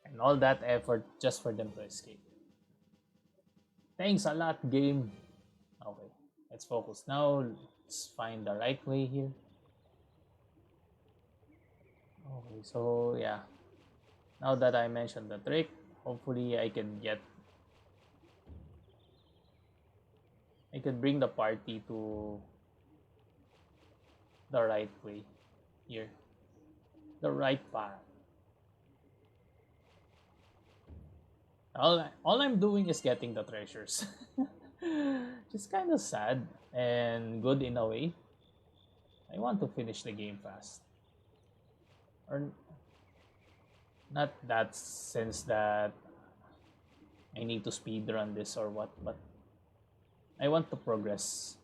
And all that effort just for them to escape. Thanks a lot, game. Okay, let's focus now. Let's find the right way here. Okay, so yeah. Now that I mentioned the trick, hopefully I can bring the party to the right way here. The right path. All I'm doing is getting the treasures. Just kind of sad and good in a way. I want to finish the game fast. Or not that sense that I need to speedrun this or what, but I want to progress.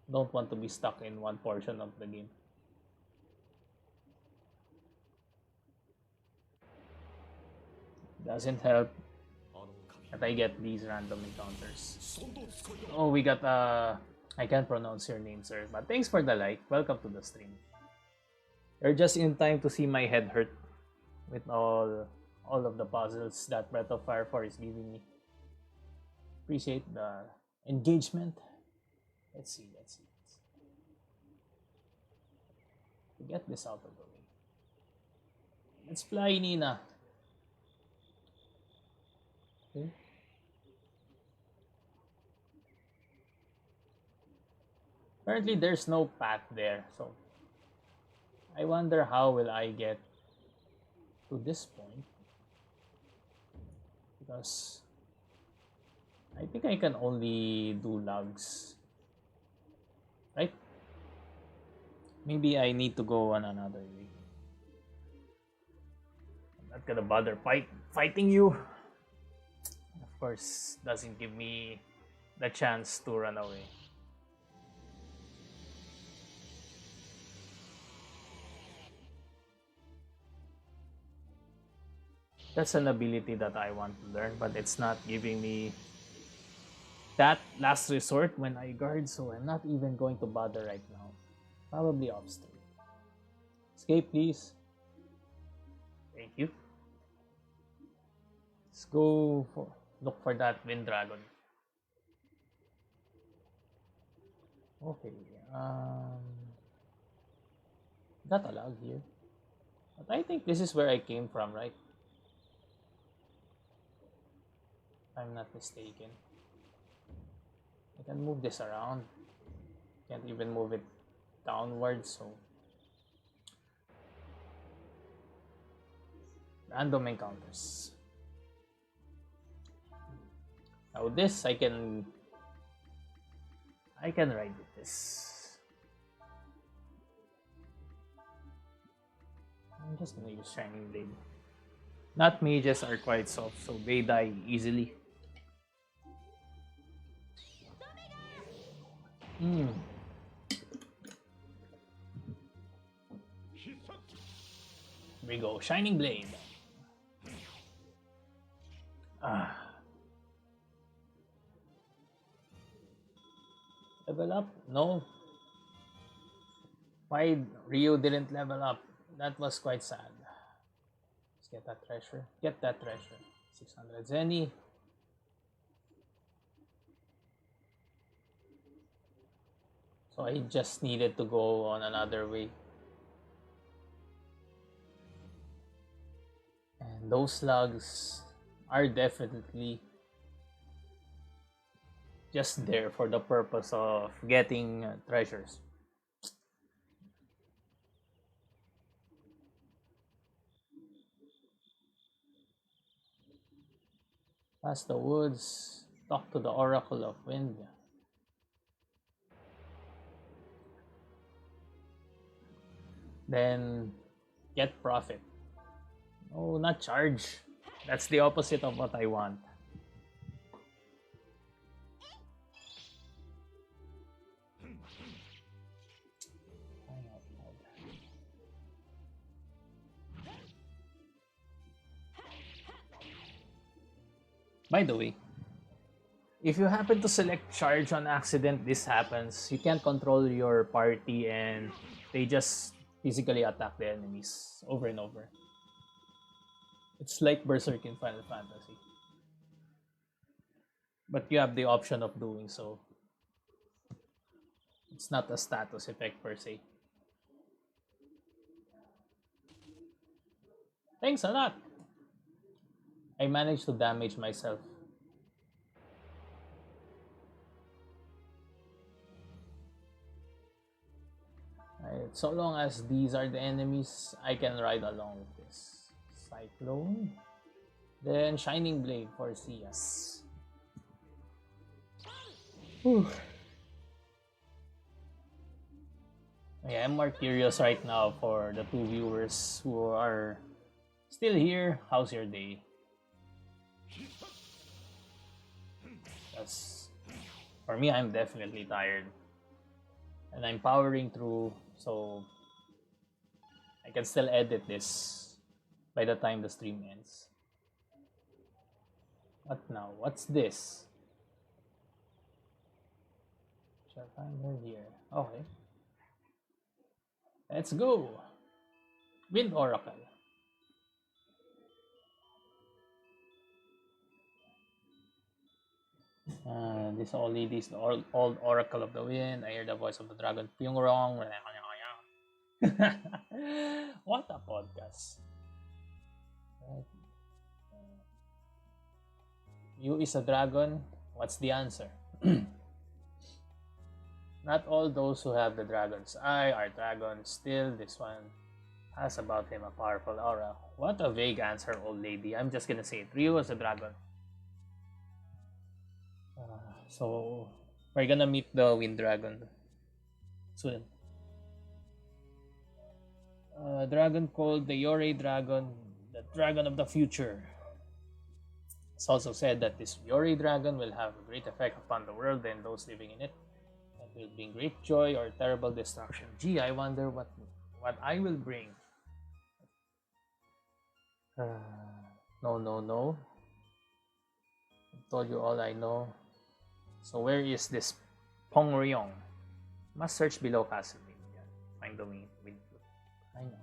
Don't want to be stuck in one portion of the game. Doesn't help that I get these random encounters. Oh, we got I can't pronounce your name, sir, but thanks for the like. Welcome to the stream. You're just in time to see my head hurt with all of the puzzles that Breath of Fire 4 is giving me. Appreciate the engagement. Let's see. To get this out of the way. Let's fly, Nina. Okay. Currently, there's no path there, so I wonder how will I get to this point, because I think I can only do logs, right? Maybe I need to go on another way. I'm not gonna bother fighting you. Of course, doesn't give me the chance to run away. That's an ability that I want to learn, but it's not giving me that last resort when I guard, so I'm not even going to bother right now. Probably off stream. Escape, please. Thank you. Let's go look for that wind dragon. Okay. Not allowed here. But I think this is where I came from, right? If I'm not mistaken. I can move this around. Can't even move it downwards, so random encounters. Now this I can ride with this. I'm just gonna use Shining Blade. Not mages are quite soft, so they die easily. Here we go, Shining Blade. Level up? No. Why Ryu didn't level up? That was quite sad. Let's get that treasure. Get that treasure. 600 Zenny. So I just needed to go on another way. And those slugs are definitely just there for the purpose of getting treasures. Pass the woods, talk to the Oracle of Wyndia. then get profit. No, not charge. That's the opposite of what I want. By the way, if you happen to select charge on accident, this happens. You can't control your party and they just physically attack the enemies over and over. It's like Berserk in Final Fantasy. But you have the option of doing so. It's not a status effect per se. Thanks a lot. I managed to damage myself. Right, so long as these are the enemies, I can ride along with this. Cyclone. Then Shining Blade for CS. Whew. Okay, I'm more curious right now for the two viewers who are still here. How's your day? That's, for me, I'm definitely tired. And I'm powering through, so I can still edit this by the time the stream ends. What now? What's this? Shall I find her here? Okay. Let's go! Wind Oracle. This old lady is the old Oracle of the Wind. I hear the voice of the dragon. Pung. What a podcast. Right. You is a dragon? What's the answer? Not all those who have the dragon's eye are dragons. Still, this one has about him a powerful aura. What a vague answer, old lady. I'm just gonna say it. Ryu is a dragon. So, we're gonna meet the Wind Dragon soon. Dragon called the Yore Dragon, the Dragon of the Future. It's also said that this Yore Dragon will have a great effect upon the world and those living in it. It will bring great joy or terrible destruction. Gee, I wonder what I will bring. No. I told you all I know. So where is this Pong Ryong? Must search below Kasq Woods. Find the wind flute. I know.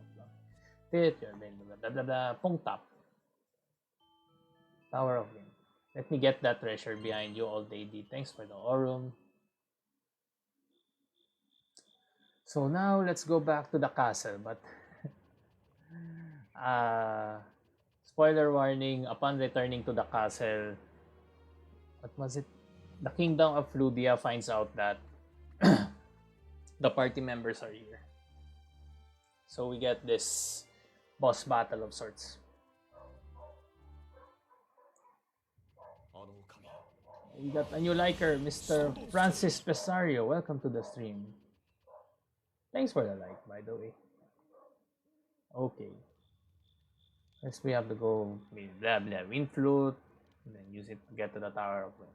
Blah blah blah. Pong Top. Tower of Wind. Let me get that treasure behind you, old lady. Thanks for the Aurum. So now let's go back to the castle, but spoiler warning, upon returning to the castle, what was it? The kingdom of Wyndia finds out that the party members are here. So we get this boss battle of sorts. We got a new liker, Mr. Francis Pesario. Welcome to the stream. Thanks for the like, by the way. Okay. First we have to go with Wind Flute, and then use it to get to the Tower of Wind.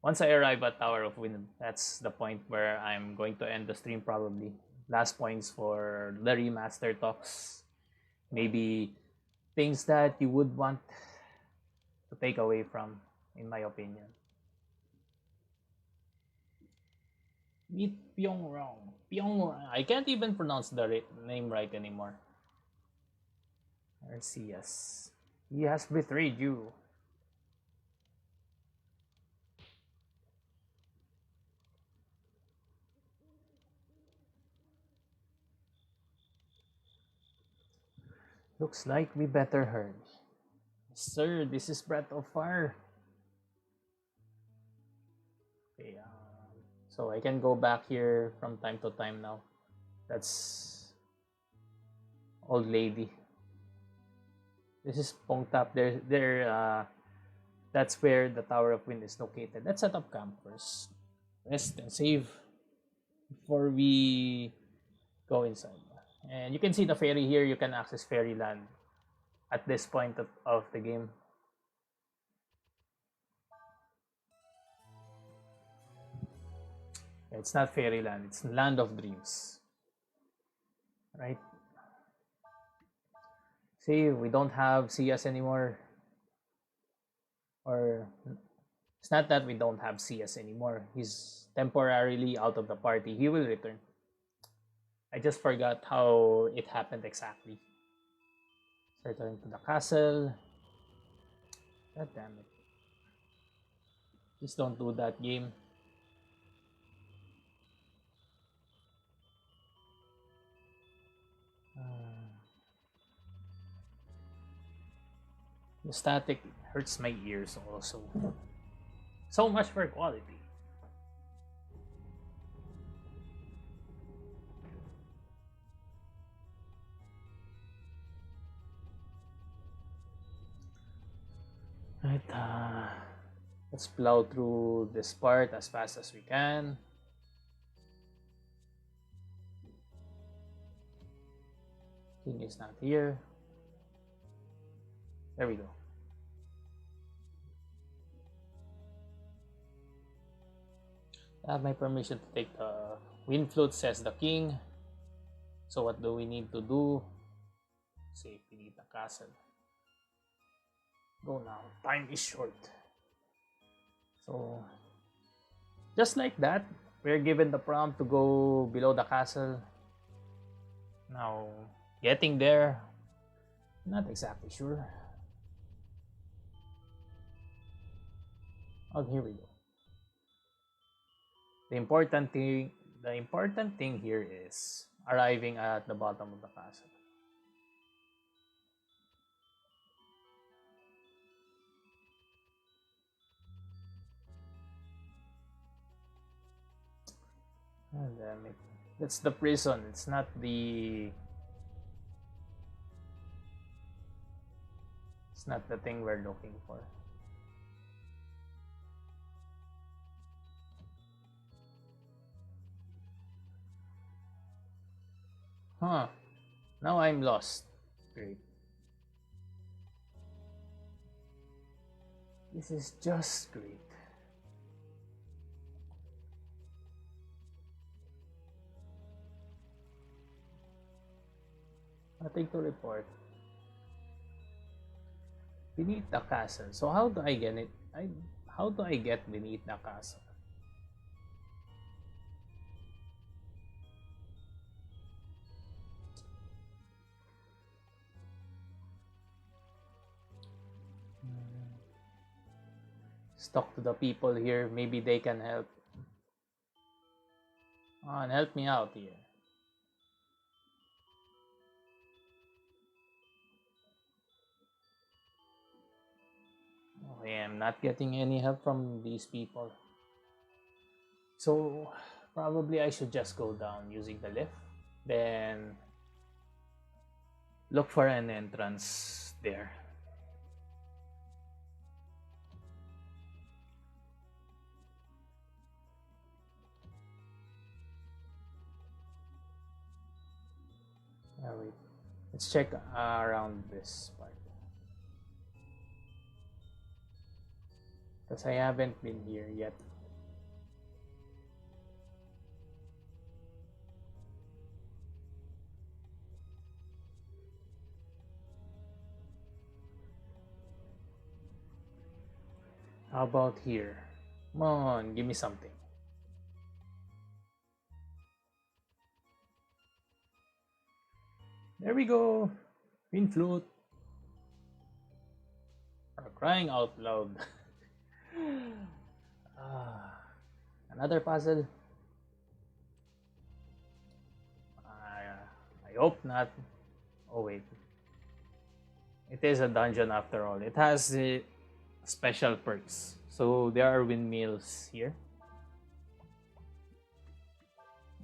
Once I arrive at Tower of Wind, that's the point where I'm going to end the stream probably. Last points for the remaster talks. Maybe things that you would want to take away from, in my opinion. Meet Pyongrong. I can't even pronounce the name right anymore. Arceus. He has betrayed you. Looks like we better hurry. Sir, this is Breath of Fire. Okay, so I can go back here from time to time now. That's old lady. This is Pong Top. That's where the Tower of Wind is located. Let's set up camp first. Rest and save before we go inside. And you can see the fairy here. You can access fairyland at this point of the game. It's not fairyland, it's land of dreams. Right? See, we don't have CS anymore. Or it's not that we don't have CS anymore. He's temporarily out of the party. He will return. I just forgot how it happened exactly. Return to the castle. God damn it. Please don't do that, game. The static hurts my ears also. So much for quality. Right, let's plow through this part as fast as we can. King is not here. There we go. I have my permission to take the wind flute, says the king. So what do we need to do? Save, we need the castle. Go now. Time is short. So, just like that, we're given the prompt to go below the castle. Now, getting there, not exactly sure. Oh, here we go. The important thing here is arriving at the bottom of the castle. Oh, damn it. That's the prison. It's not the... It's not the thing we're looking for. Huh. Now I'm lost. Great. This is just great. Nothing to report. Beneath the castle. So how do I get it? How do I get beneath the castle? Let's talk to the people here. Maybe they can help. Oh, and help me out here. I am not getting any help from these people. So probably I should just go down using the lift. Then look for an entrance there. Wait. Let's check around this part. Because I haven't been here yet. How about here? Come on, give me something. There we go. Wind flute. For crying out loud. Another puzzle. I hope not. Oh wait. It is a dungeon after all. It has the special perks. So there are windmills here.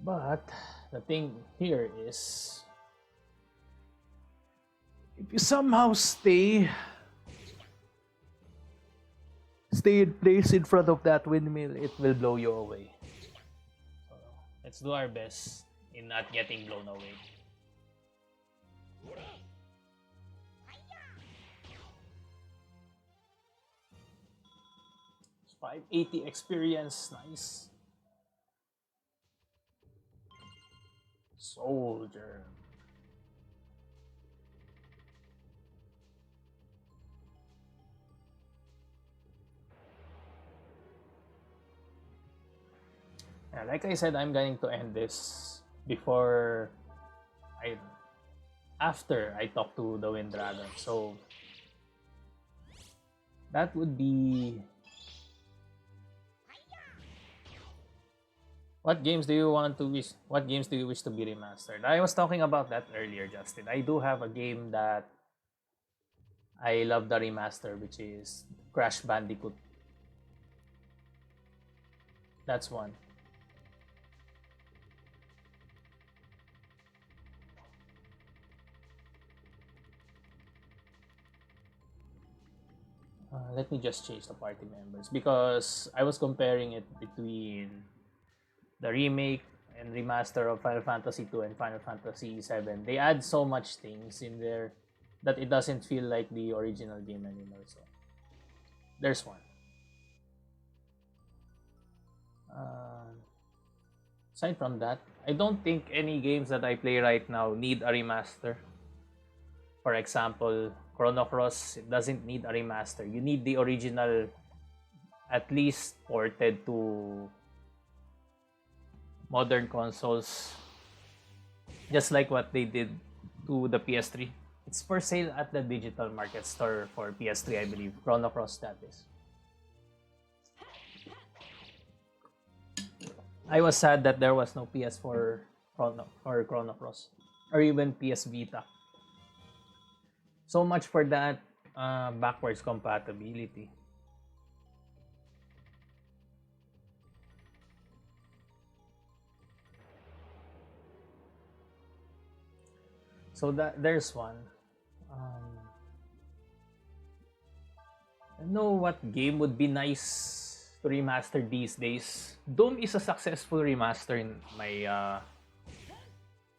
But the thing here is, if you somehow stay in place in front of that windmill, it will blow you away. So let's do our best in not getting blown away. $580 experience, nice. Soldier. Yeah, like I said, I'm going to end this before I after I talk to the Wind Dragon. So that would be what games do you want to wish what games do you wish to be remastered? I was talking about that earlier, Justin. I do have a game that I love the remaster, which is Crash Bandicoot. That's one. Let me just change the party members because I was comparing it between the remake and remaster of Final Fantasy 2 and Final Fantasy 7. They add so much things in there that it doesn't feel like the original game anymore. So there's one. Aside from that, I don't think any games that I play right now need a remaster. For example, Chrono Cross, it doesn't need a remaster. You need the original at least ported to modern consoles, just like what they did to the PS3. It's for sale at the digital market store for PS3, I believe. Chrono Cross, that is. I was sad that there was no PS4 Chrono Cross or even PS Vita. So much for that backwards compatibility. So that there's one. I don't know what game would be nice to remaster these days. Doom is a successful remaster in my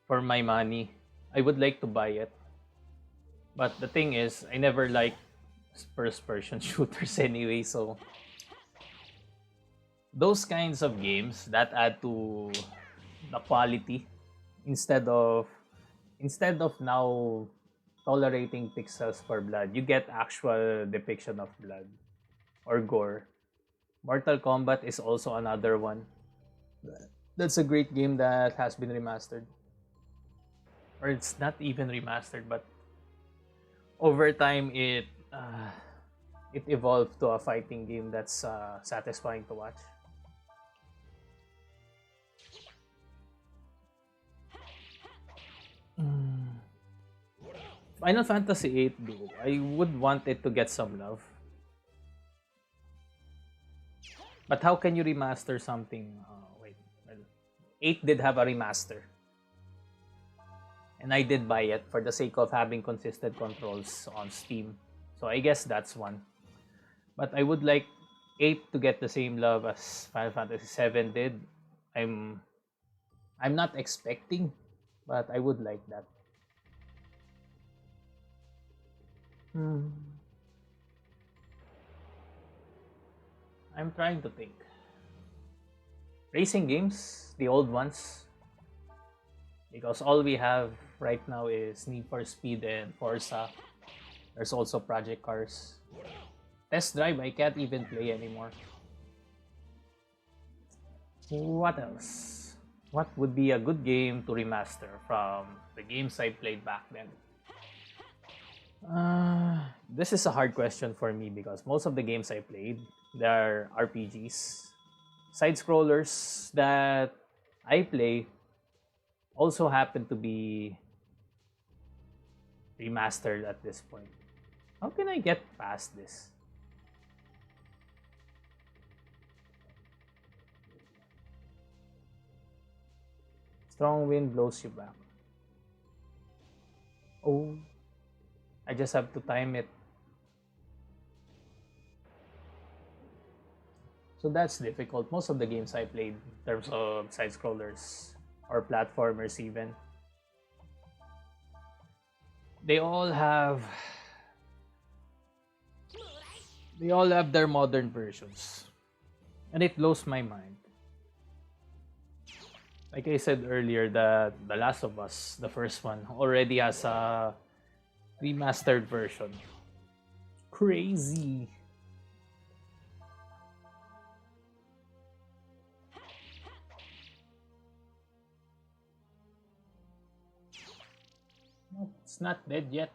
for my money. I would like to buy it. But the thing is, I never liked first-person shooters anyway, so those kinds of games that add to the quality instead of now tolerating pixels for blood, you get actual depiction of blood or gore. Mortal Kombat is also another one. That's a great game that has been remastered. Or it's not even remastered, but over time it evolved to a fighting game that's satisfying to watch. Final Fantasy 8 though, I would want it to get some love. But how can you remaster something? Wait, well, 8 did have a remaster. And I did buy it for the sake of having consistent controls on Steam. So I guess that's one. But I would like 8 to get the same love as Final Fantasy 7 did. I'm not expecting, but I would like that. I'm trying to think. Racing games, the old ones. Because all we have right now is Need for Speed and Forza. There's also Project Cars. Test Drive, I can't even play anymore. What else? What would be a good game to remaster from the games I played back then? This is a hard question for me because most of the games I played, they're RPGs. Side scrollers that I play also happen to be remastered at this point. How can I get past this? Strong wind blows you back. Oh, I just have to time it. So that's difficult. Most of the games I played in terms of side scrollers or platformers even, they all have they all have their modern versions. And it blows my mind. Like I said earlier, that The Last of Us, the first one, already has a remastered version. Crazy. No, it's not dead yet.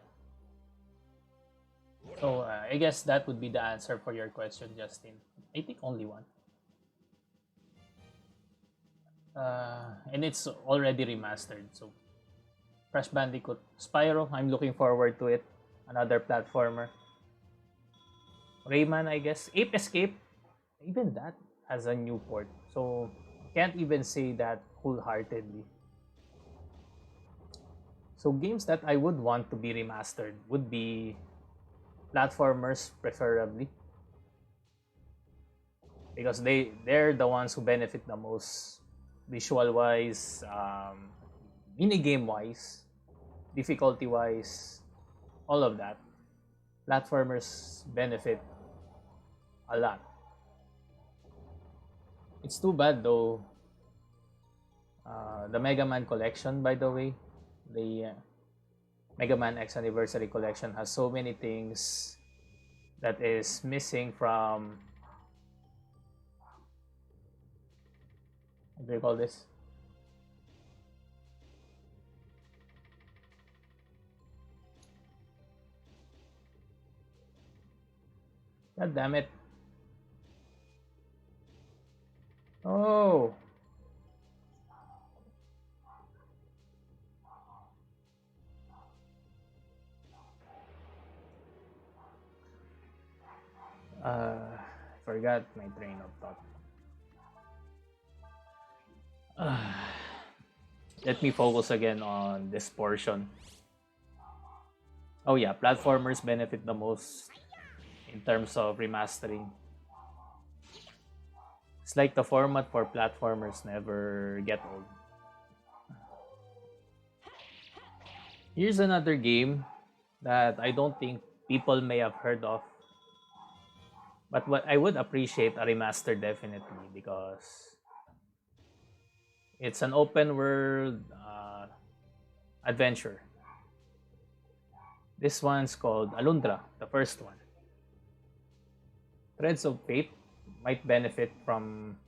So I guess that would be the answer for your question, Justin. I think only one. And it's already remastered. So Crash Bandicoot, Spyro, I'm looking forward to it. Another platformer. Rayman, I guess. Ape Escape, even that has a new port. So can't even say that wholeheartedly. So games that I would want to be remastered would be platformers, preferably, because they're the ones who benefit the most, visual wise, mini game wise, difficulty wise, all of that. Platformers benefit a lot. It's too bad though. The Mega Man collection, by the way, the Mega Man X Anniversary Collection has so many things that is missing from, what do you call this? God damn it. Oh. Forgot my train of thought. Let me focus again on this portion. Oh yeah, platformers benefit the most in terms of remastering. It's like the format for platformers never get old. Here's another game that I don't think people may have heard of. But what I would appreciate a remaster definitely, because it's an open world adventure. This one's called Alundra, the first one. Threads of Fate might benefit from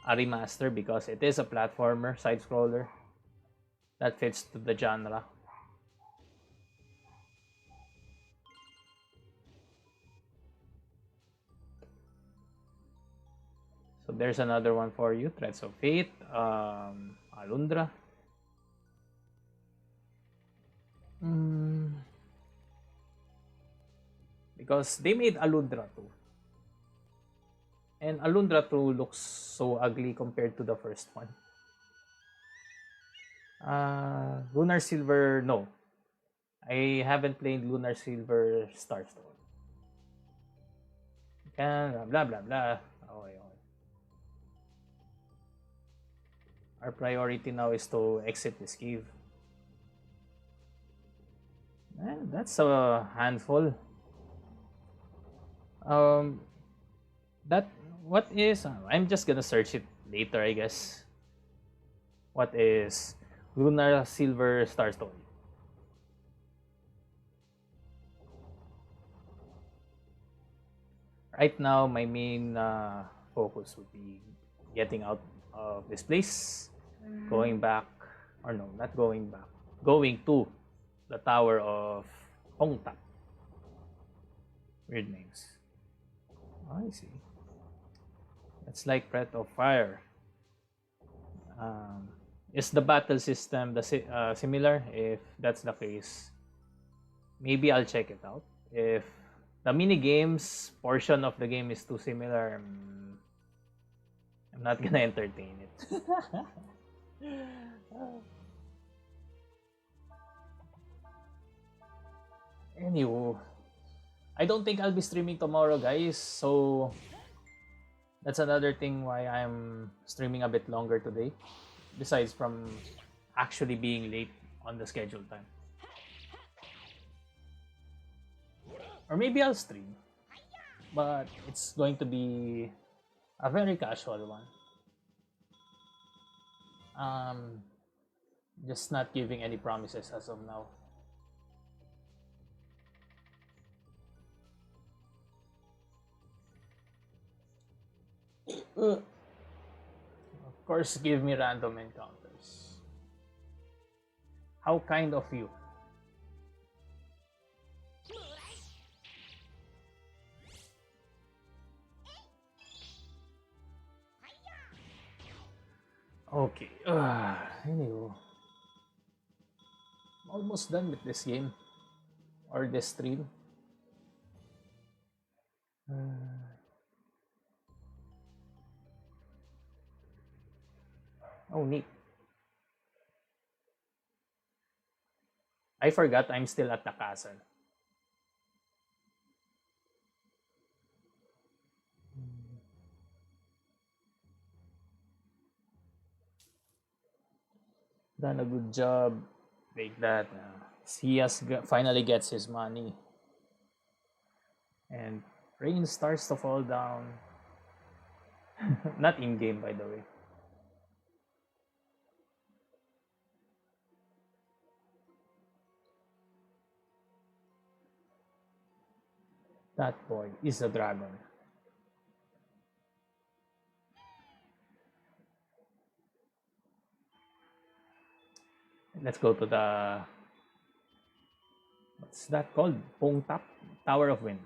a remaster because it is a platformer, side scroller that fits to the genre. So there's another one for you, Threads of Fate, Alundra. Because they made Alundra too. And Alundra 2 looks so ugly compared to the first one. Lunar Silver, no. I haven't played Lunar Silver Starstone. Blah blah blah. Okay, okay. Our priority now is to exit this cave. That's a handful. That what is? I'm just gonna search it later, I guess. What is Lunar Silver Starstone? Right now, my main focus would be getting out of this place, going back, or no, not going back, going to the Tower of Pung. Weird names. I see. It's like Breath of Fire. Is the battle system similar? If that's the case, maybe I'll check it out. If the mini games portion of the game is too similar, I'm not gonna entertain it. Anywho, I don't think I'll be streaming tomorrow, guys. So that's another thing why I'm streaming a bit longer today. Besides from actually being late on the scheduled time. Or maybe I'll stream. But it's going to be a very casual one. Um, just not giving any promises as of now. Of course, give me random encounters. How kind of you. Okay. Anyway, almost done with this game or this stream. Oh, neat. I forgot I'm still at the castle. Done a good job. Like that. He finally gets his money. And rain starts to fall down. Not in game, by the way. That boy is a dragon. Let's go to the, what's that called? Pung Tower of Wind.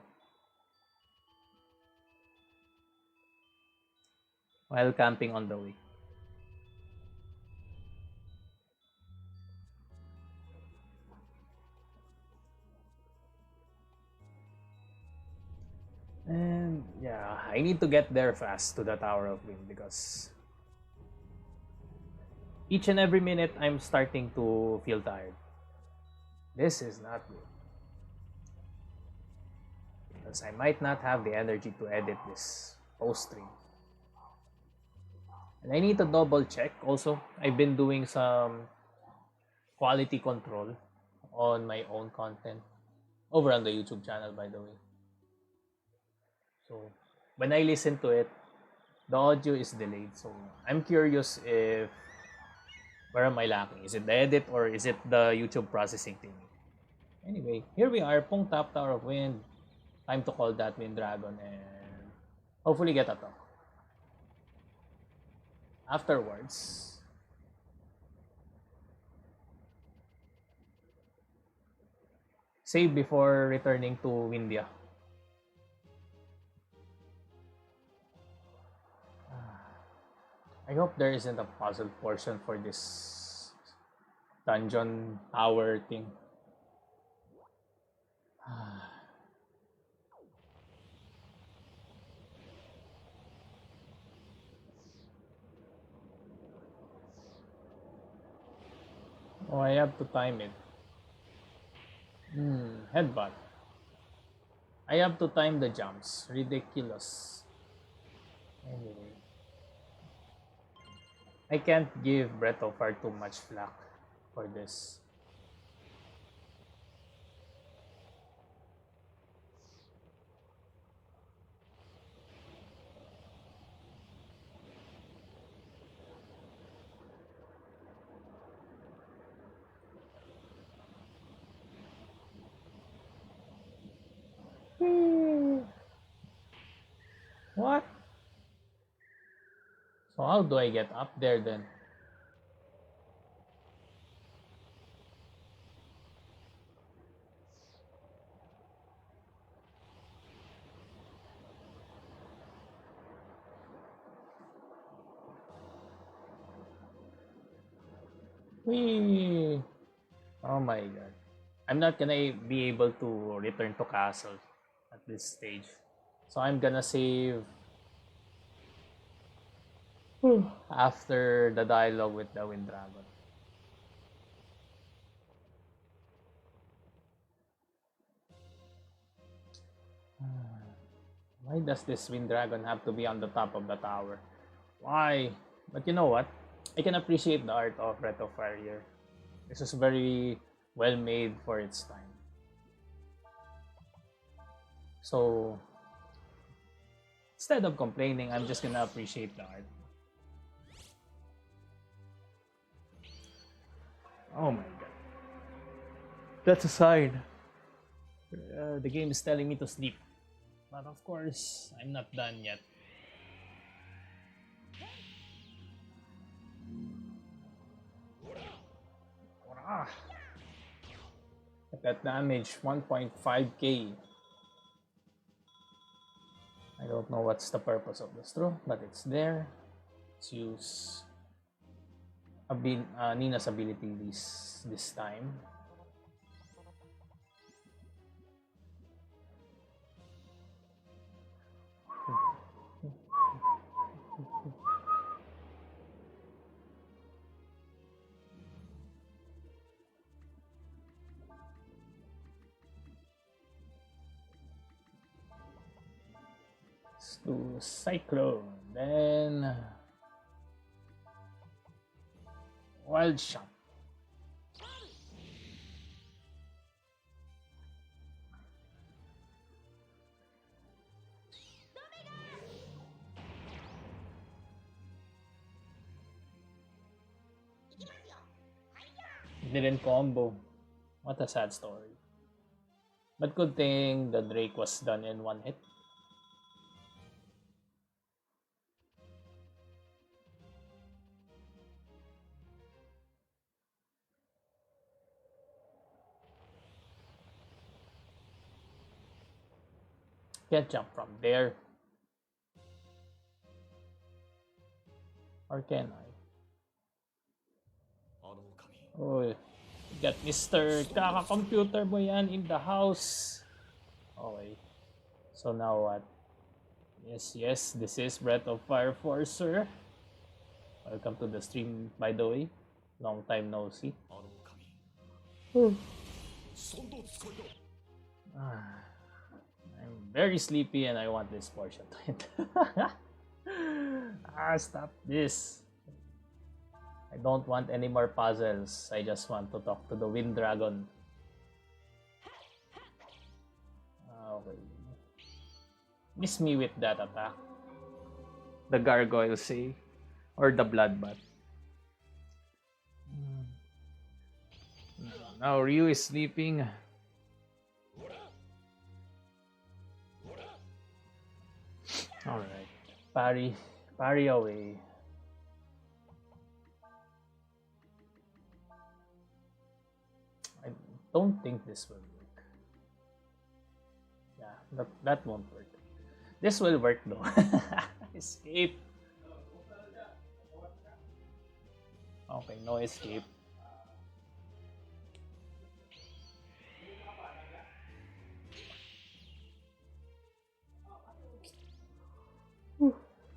While camping on the way. And yeah, I need to get there fast to the Tower of Wind because each and every minute I'm starting to feel tired. This is not good. Because I might not have the energy to edit this post stream. And I need to double check also. I've been doing some quality control on my own content over on the YouTube channel, by the way. So when I listen to it, the audio is delayed. So I'm curious if where am I lacking? Is it the edit or is it the YouTube processing thing? Anyway, here we are, Pung Tower of Wind. Time to call that Wind Dragon and hopefully get a talk. Afterwards, save before returning to Wyndia. I hope there isn't a puzzle portion for this dungeon tower thing. Oh, I have to time it. Headbutt. I have to time the jumps. Ridiculous. Anyway. I can't give Breath of Fire too much flack for this. What? So how do I get up there then? Whee! Oh my god. I'm not gonna be able to return to castle at this stage. So I'm gonna save after the dialogue with the Wind Dragon. Why does this Wind Dragon have to be on the top of the tower? Why? But you know what? I can appreciate the art of Breath of Fire here. This is very well made for its time. So instead of complaining, I'm just gonna appreciate the art. Oh my god. That's a sign. The game is telling me to sleep. But of course, I'm not done yet. Ah. That damage, 1.5k. I don't know what's the purpose of the straw, but it's there. Let's use Nina's ability this time. Let's do Cyclone, then Wild Shot. Didn't combo. What a sad story. But good thing the Drake was done in one hit. Can't jump from there. Or can I? Oh, got Mr. Kaka-computer mo yan in the house. Okay. So now what? Yes, this is Breath of Fire 4, sir. Welcome to the stream, by the way. Long time no see. I'm very sleepy and I want this portion to end. Stop this. I don't want any more puzzles. I just want to talk to the Wind Dragon. Okay. Miss me with that attack. The gargoyle say. Or the bloodbath. Now Ryu is sleeping. Alright. Parry away. I don't think this will work. Yeah, that won't work. This will work though. Escape. Okay, no escape.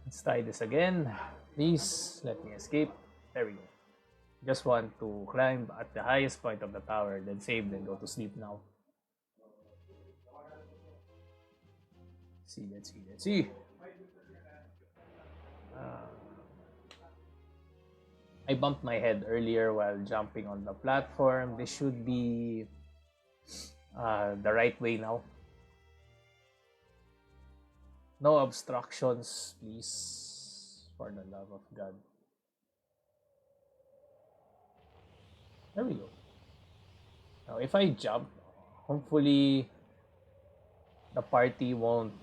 Let's try this again. Please let me escape. There we go. Just want to climb at the highest point of the tower, then save, then go to sleep now. Let's see. I bumped my head earlier while jumping on the platform. This should be the right way now. No obstructions, please. For the love of God. There we go. Now, if I jump, hopefully the party won't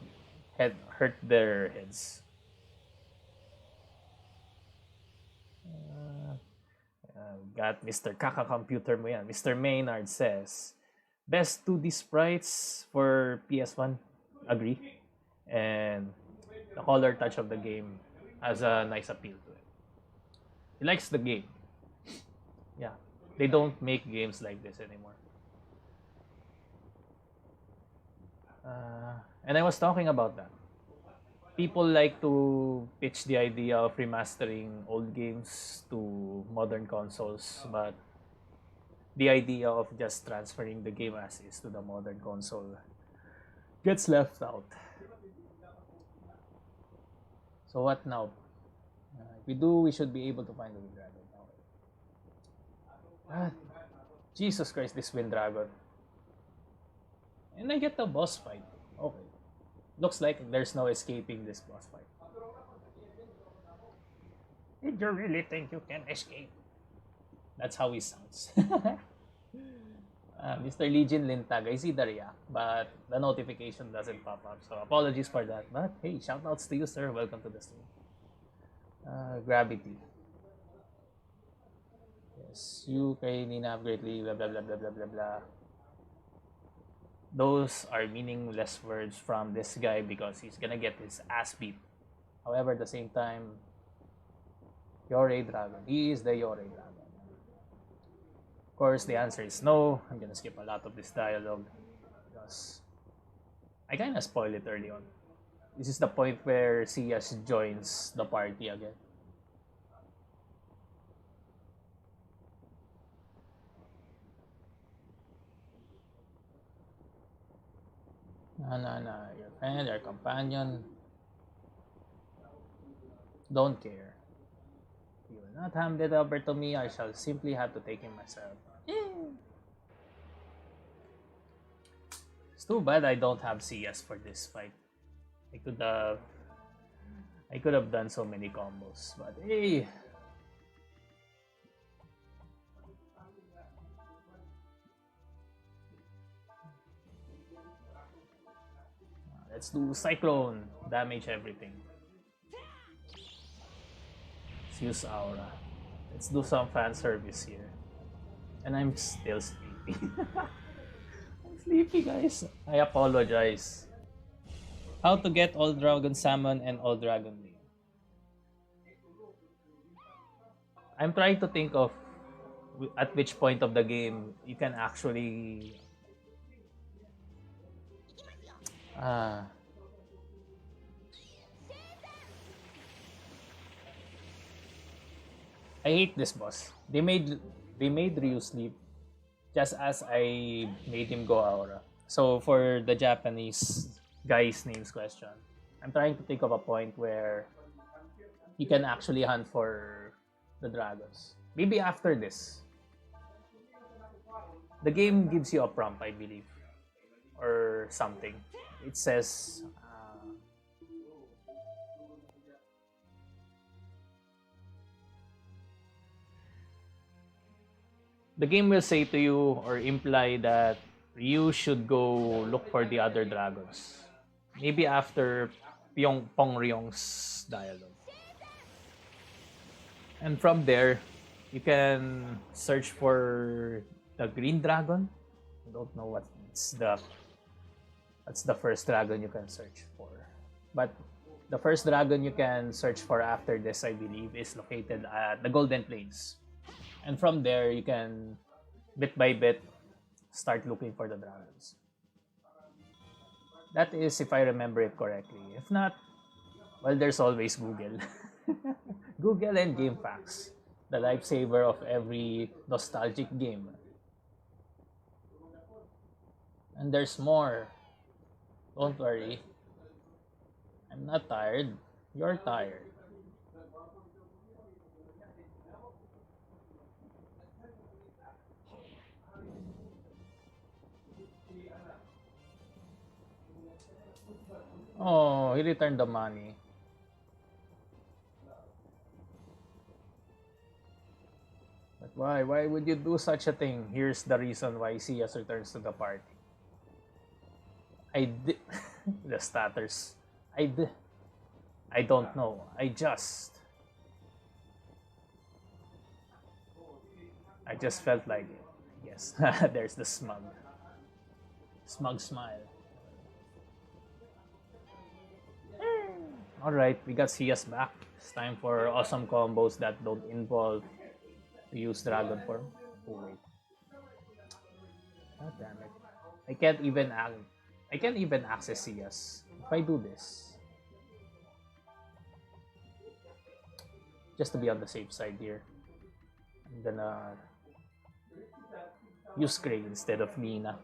hurt their heads. Got Mr. Kaka Computer mo yan. Mr. Maynard says, best 2D sprites for PS1. Agree. And the color touch of the game has a nice appeal to it. He likes the game. Yeah. They don't make games like this anymore. And I was talking about that. People like to pitch the idea of remastering old games to modern consoles, but the idea of just transferring the game as is to the modern console gets left out. So what now? If we do, we should be able to find the Wind Dragon now. Jesus Christ, this Wind Dragon. And I get the boss fight. Okay. Looks like there's no escaping this boss fight. Did you really think you can escape? That's how he sounds. Mr. Legion Lintag, I see the react, but the notification doesn't pop up. So apologies for that. But hey, shoutouts to you, sir. Welcome to the stream. Gravity. Yes, you can enough greatly, blah blah blah blah blah blah blah. Those are meaningless words from this guy because he's gonna get his ass beat. However, at the same time, Yore Dragon. He is the Yore Dragon. Of course, the answer is no. I'm gonna skip a lot of this dialogue because I kinda spoiled it early on. This is the point where Sias joins the party again. No, your friend, your companion, don't care. You will not hand it over to me, I shall simply have to take him myself. It's too bad I don't have CS for this fight. I could have done so many combos, but hey. Let's do Cyclone. Damage everything. Let's use Aura. Let's do some fan service here. And I'm still sleepy. I'm sleepy, guys. I apologize. How to get All Dragon Salmon and All Dragon Lane. I'm trying to think of at which point of the game you can actually I hate this boss. They made Ryu sleep just as I made him go Aura. So for the Japanese guy's names question, I'm trying to think of a point where he can actually hunt for the dragons. Maybe after this. The game gives you a prompt, I believe, or something. It says the game will say to you or imply that you should go look for the other dragons. Maybe after Pung Ryong's dialogue. And from there, you can search for the green dragon. I don't know what's the first dragon you can search for. But the first dragon you can search for after this, I believe, is located at the Golden Plains. And from there, you can, bit by bit, start looking for the dragons. That is, if I remember it correctly. If not, well, there's always Google. Google and GameFAQs, the lifesaver of every nostalgic game. And there's more. Don't worry. I'm not tired. You're tired. Oh, he returned the money. But why? Why would you do such a thing? Here's the reason why CS returns to the party. I did. The statters. I don't know. I just felt like it. Yes. There's the smug smile. Alright, we got CS back. It's time for awesome combos that don't involve to use dragon form. Oh wait. God damn it. I can't even access CS if I do this. Just to be on the safe side here, I'm gonna use Cray instead of Nina.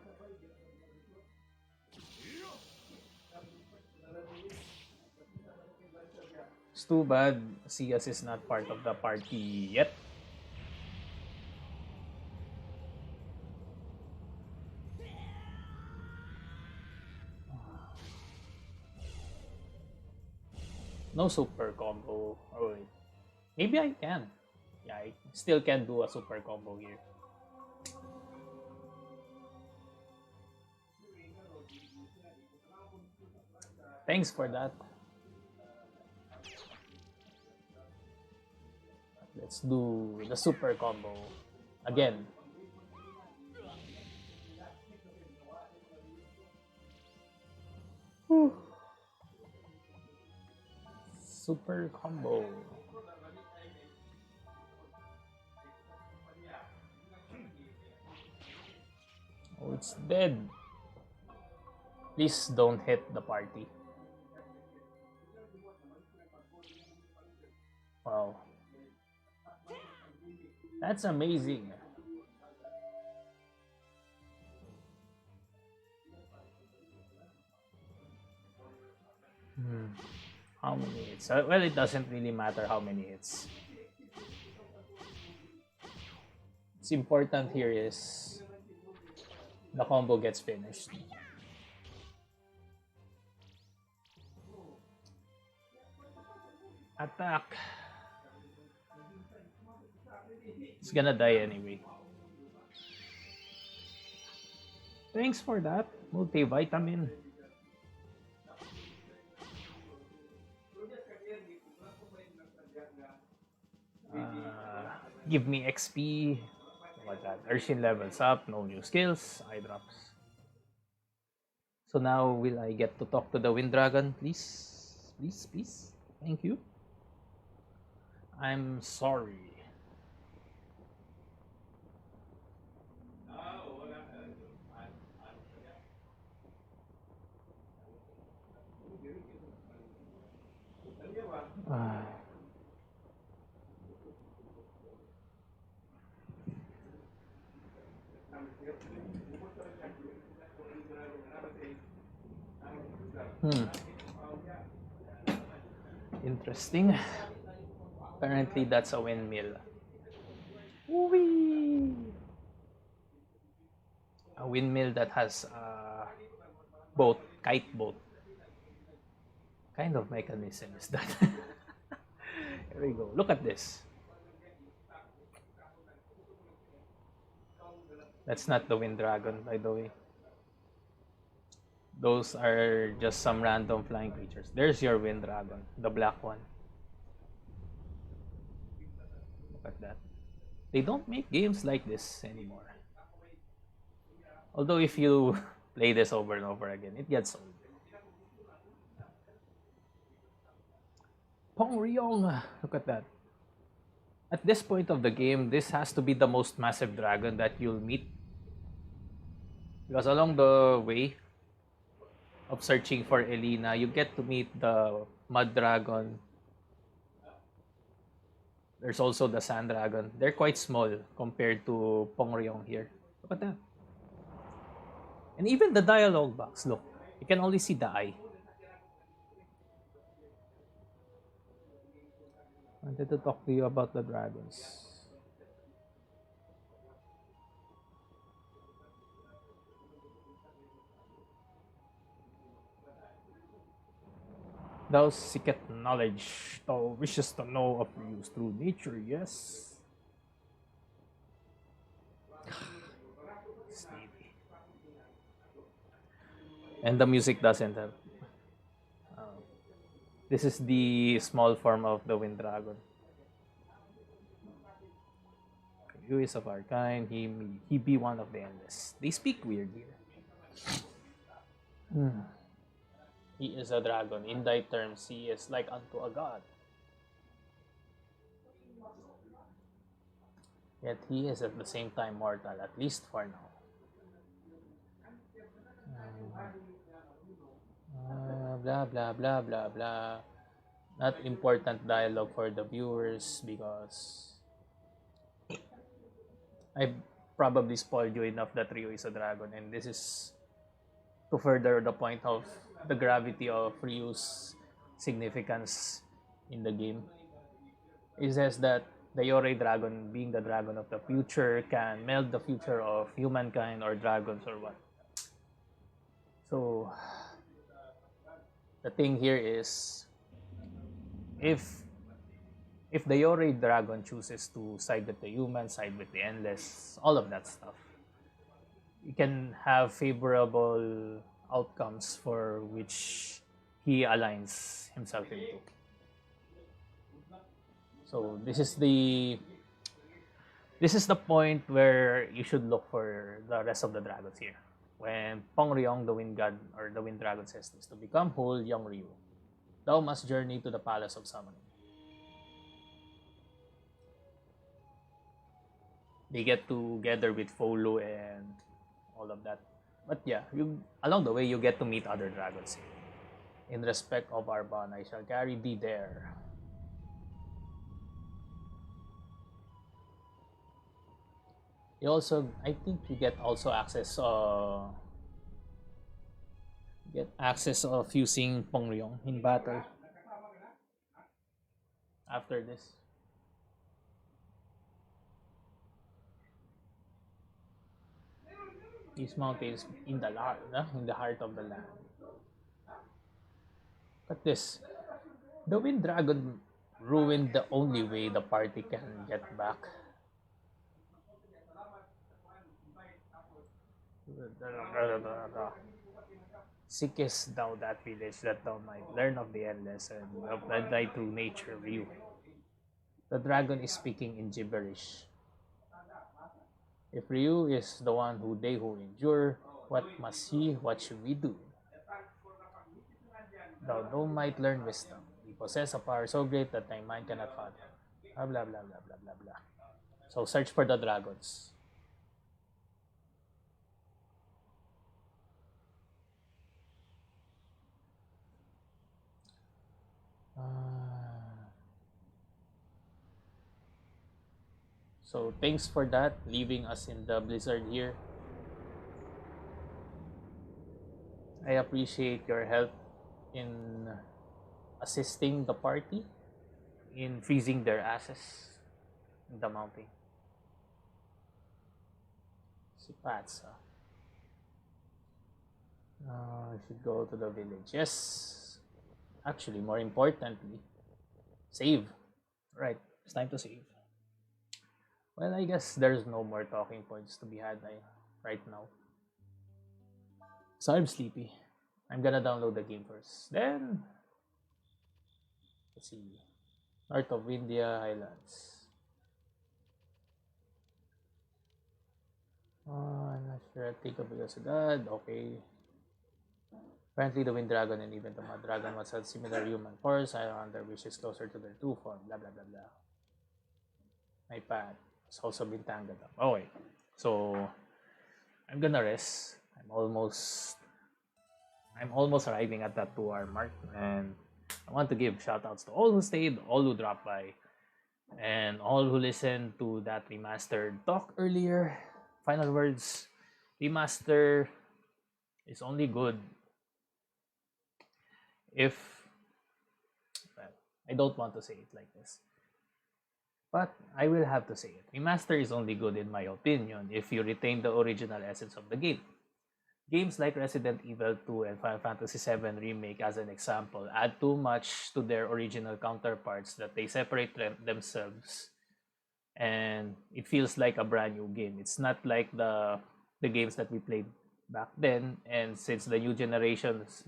It's too bad CS is not part of the party yet. No super combo. Oh, wait. Maybe I can. Yeah, I still can do a super combo here. Thanks for that. Let's do the super combo again. Whew. Super combo. Oh, it's dead. Please don't hit the party. Wow. That's amazing. Hmm. How many hits? Well, it doesn't really matter how many hits. What's important here is the combo gets finished. Attack. It's gonna die anyway. Thanks for that, multivitamin. Give me XP. What that? Urshin levels up, no new skills, eye drops. So now will I get to talk to the Wind Dragon, please? Please, please. Thank you. I'm sorry. Ah. Hmm. Interesting. Apparently, that's a windmill. Whee! A windmill that has a boat, kite boat. Kind of mechanism is that? Here we go. Look at this. That's not the wind dragon, by the way. Those are just some random flying creatures. There's your wind dragon, the black one. Look at that. They don't make games like this anymore. Although if you play this over and over again, it gets old. Pong Ryong! Look at that. At this point of the game, this has to be the most massive dragon that you'll meet. Because along the way of searching for Elena, you get to meet the Mud Dragon. There's also the Sand Dragon. They're quite small compared to Pong Ryong here. Look at that. And even the dialogue box, look. You can only see the eye. I wanted to talk to you about the dragons. Thou seeketh knowledge, thou wishes to know of views through nature, yes? Stevie. And the music doesn't have. This is the small form of the Wind Dragon. Who is of our kind, he be one of the endless. They speak weird here. He is a dragon. In thy terms, he is like unto a god. Yet he is at the same time mortal, at least for now. Blah blah blah blah blah. Not important dialogue for the viewers because I probably spoiled you enough that Ryo is a dragon, and this is to further the point of the gravity of Ryu's significance in the game. It says that the Yore dragon, being the dragon of the future, can meld the future of humankind or dragons or what. So the thing here is if the Yori dragon chooses to side with the human, side with the endless, all of that stuff, you can have favorable outcomes for which he aligns himself into. So this is the point where you should look for the rest of the dragons here. When Pong Ryong, the wind god or the wind dragon, says this: to become whole, young Ryu, thou must journey to the palace of summoning. They get together with Folu and all of that. But yeah, you along the way you get to meet other dragons. In respect of our bond, I shall carry thee there. You also, I think, you get also access. Get access of using Pongryong in battle. After this, these mountains in the heart of the land. But this, the Wind Dragon ruined the only way the party can get back. Seekest thou that village that thou might learn of the endless and of thy true nature view. The dragon is speaking in gibberish. If Ryu is the one who endure, what should we do? Thou might learn wisdom. We possess a power so great that thy mind cannot fathom. Blah blah blah blah blah blah blah. So search for the dragons. So thanks for that, leaving us in the blizzard here. I appreciate your help in assisting the party in freezing their asses in the mountain. Si Patsa. I should go to the village. Yes. Actually, more importantly, save. Right. It's time to save. Well, I guess there's no more talking points to be had right now. So I'm sleepy. I'm gonna download the game first. Then, let's see. North of Wyndia Highlands. I'm not sure. I think of it as a god. Okay. Apparently, the Wind Dragon and even the Mud Dragon once had similar human forms. I wonder which is closer to their true form. Blah blah blah blah. My pad has also been tangled up. Okay. So, I'm gonna rest. I'm almost arriving at that 2 hour mark, and I want to give shout outs to all who stayed, all who dropped by, and all who listened to that remastered talk earlier. Final words: remaster is only good if, well, I don't want to say it like this, but I will have to say it. Remaster is only good, in my opinion, if you retain the original essence of the game. Games like Resident Evil 2 and Final Fantasy VII Remake, as an example, add too much to their original counterparts that they separate themselves, and it feels like a brand new game. It's not like the games that we played back then, and since the new generations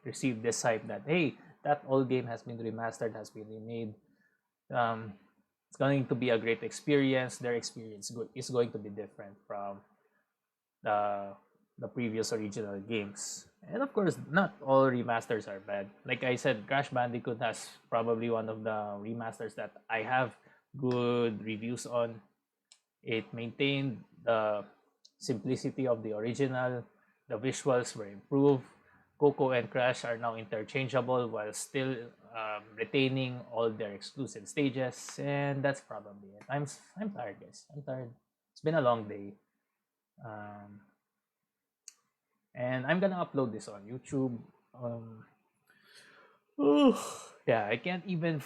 received this hype that, hey, that old game has been remastered, has been remade, it's going to be a great experience. Their experience is going to be different from the previous original games. And of course, not all remasters are bad. Like I said, Crash Bandicoot has probably one of the remasters that I have good reviews on. It maintained the simplicity of the original. The visuals were improved. Coco and Crash are now interchangeable while still retaining all their exclusive stages. And that's probably it. I'm tired, guys. I'm tired. It's been a long day. And I'm gonna upload this on YouTube. Yeah, I can't even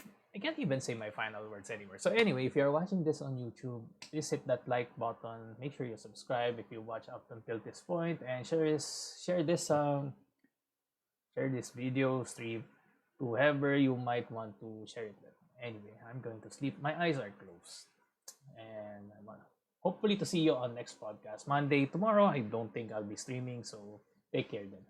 say my final words anymore. So anyway, if you're watching this on YouTube, please hit that like button. Make sure you subscribe if you watch up until this point, and share this video stream to whoever you might want to share it with. Anyway, I'm going to sleep. My eyes are closed. And I'm hopefully to see you on next podcast. Monday, tomorrow, I don't think I'll be streaming, so take care then.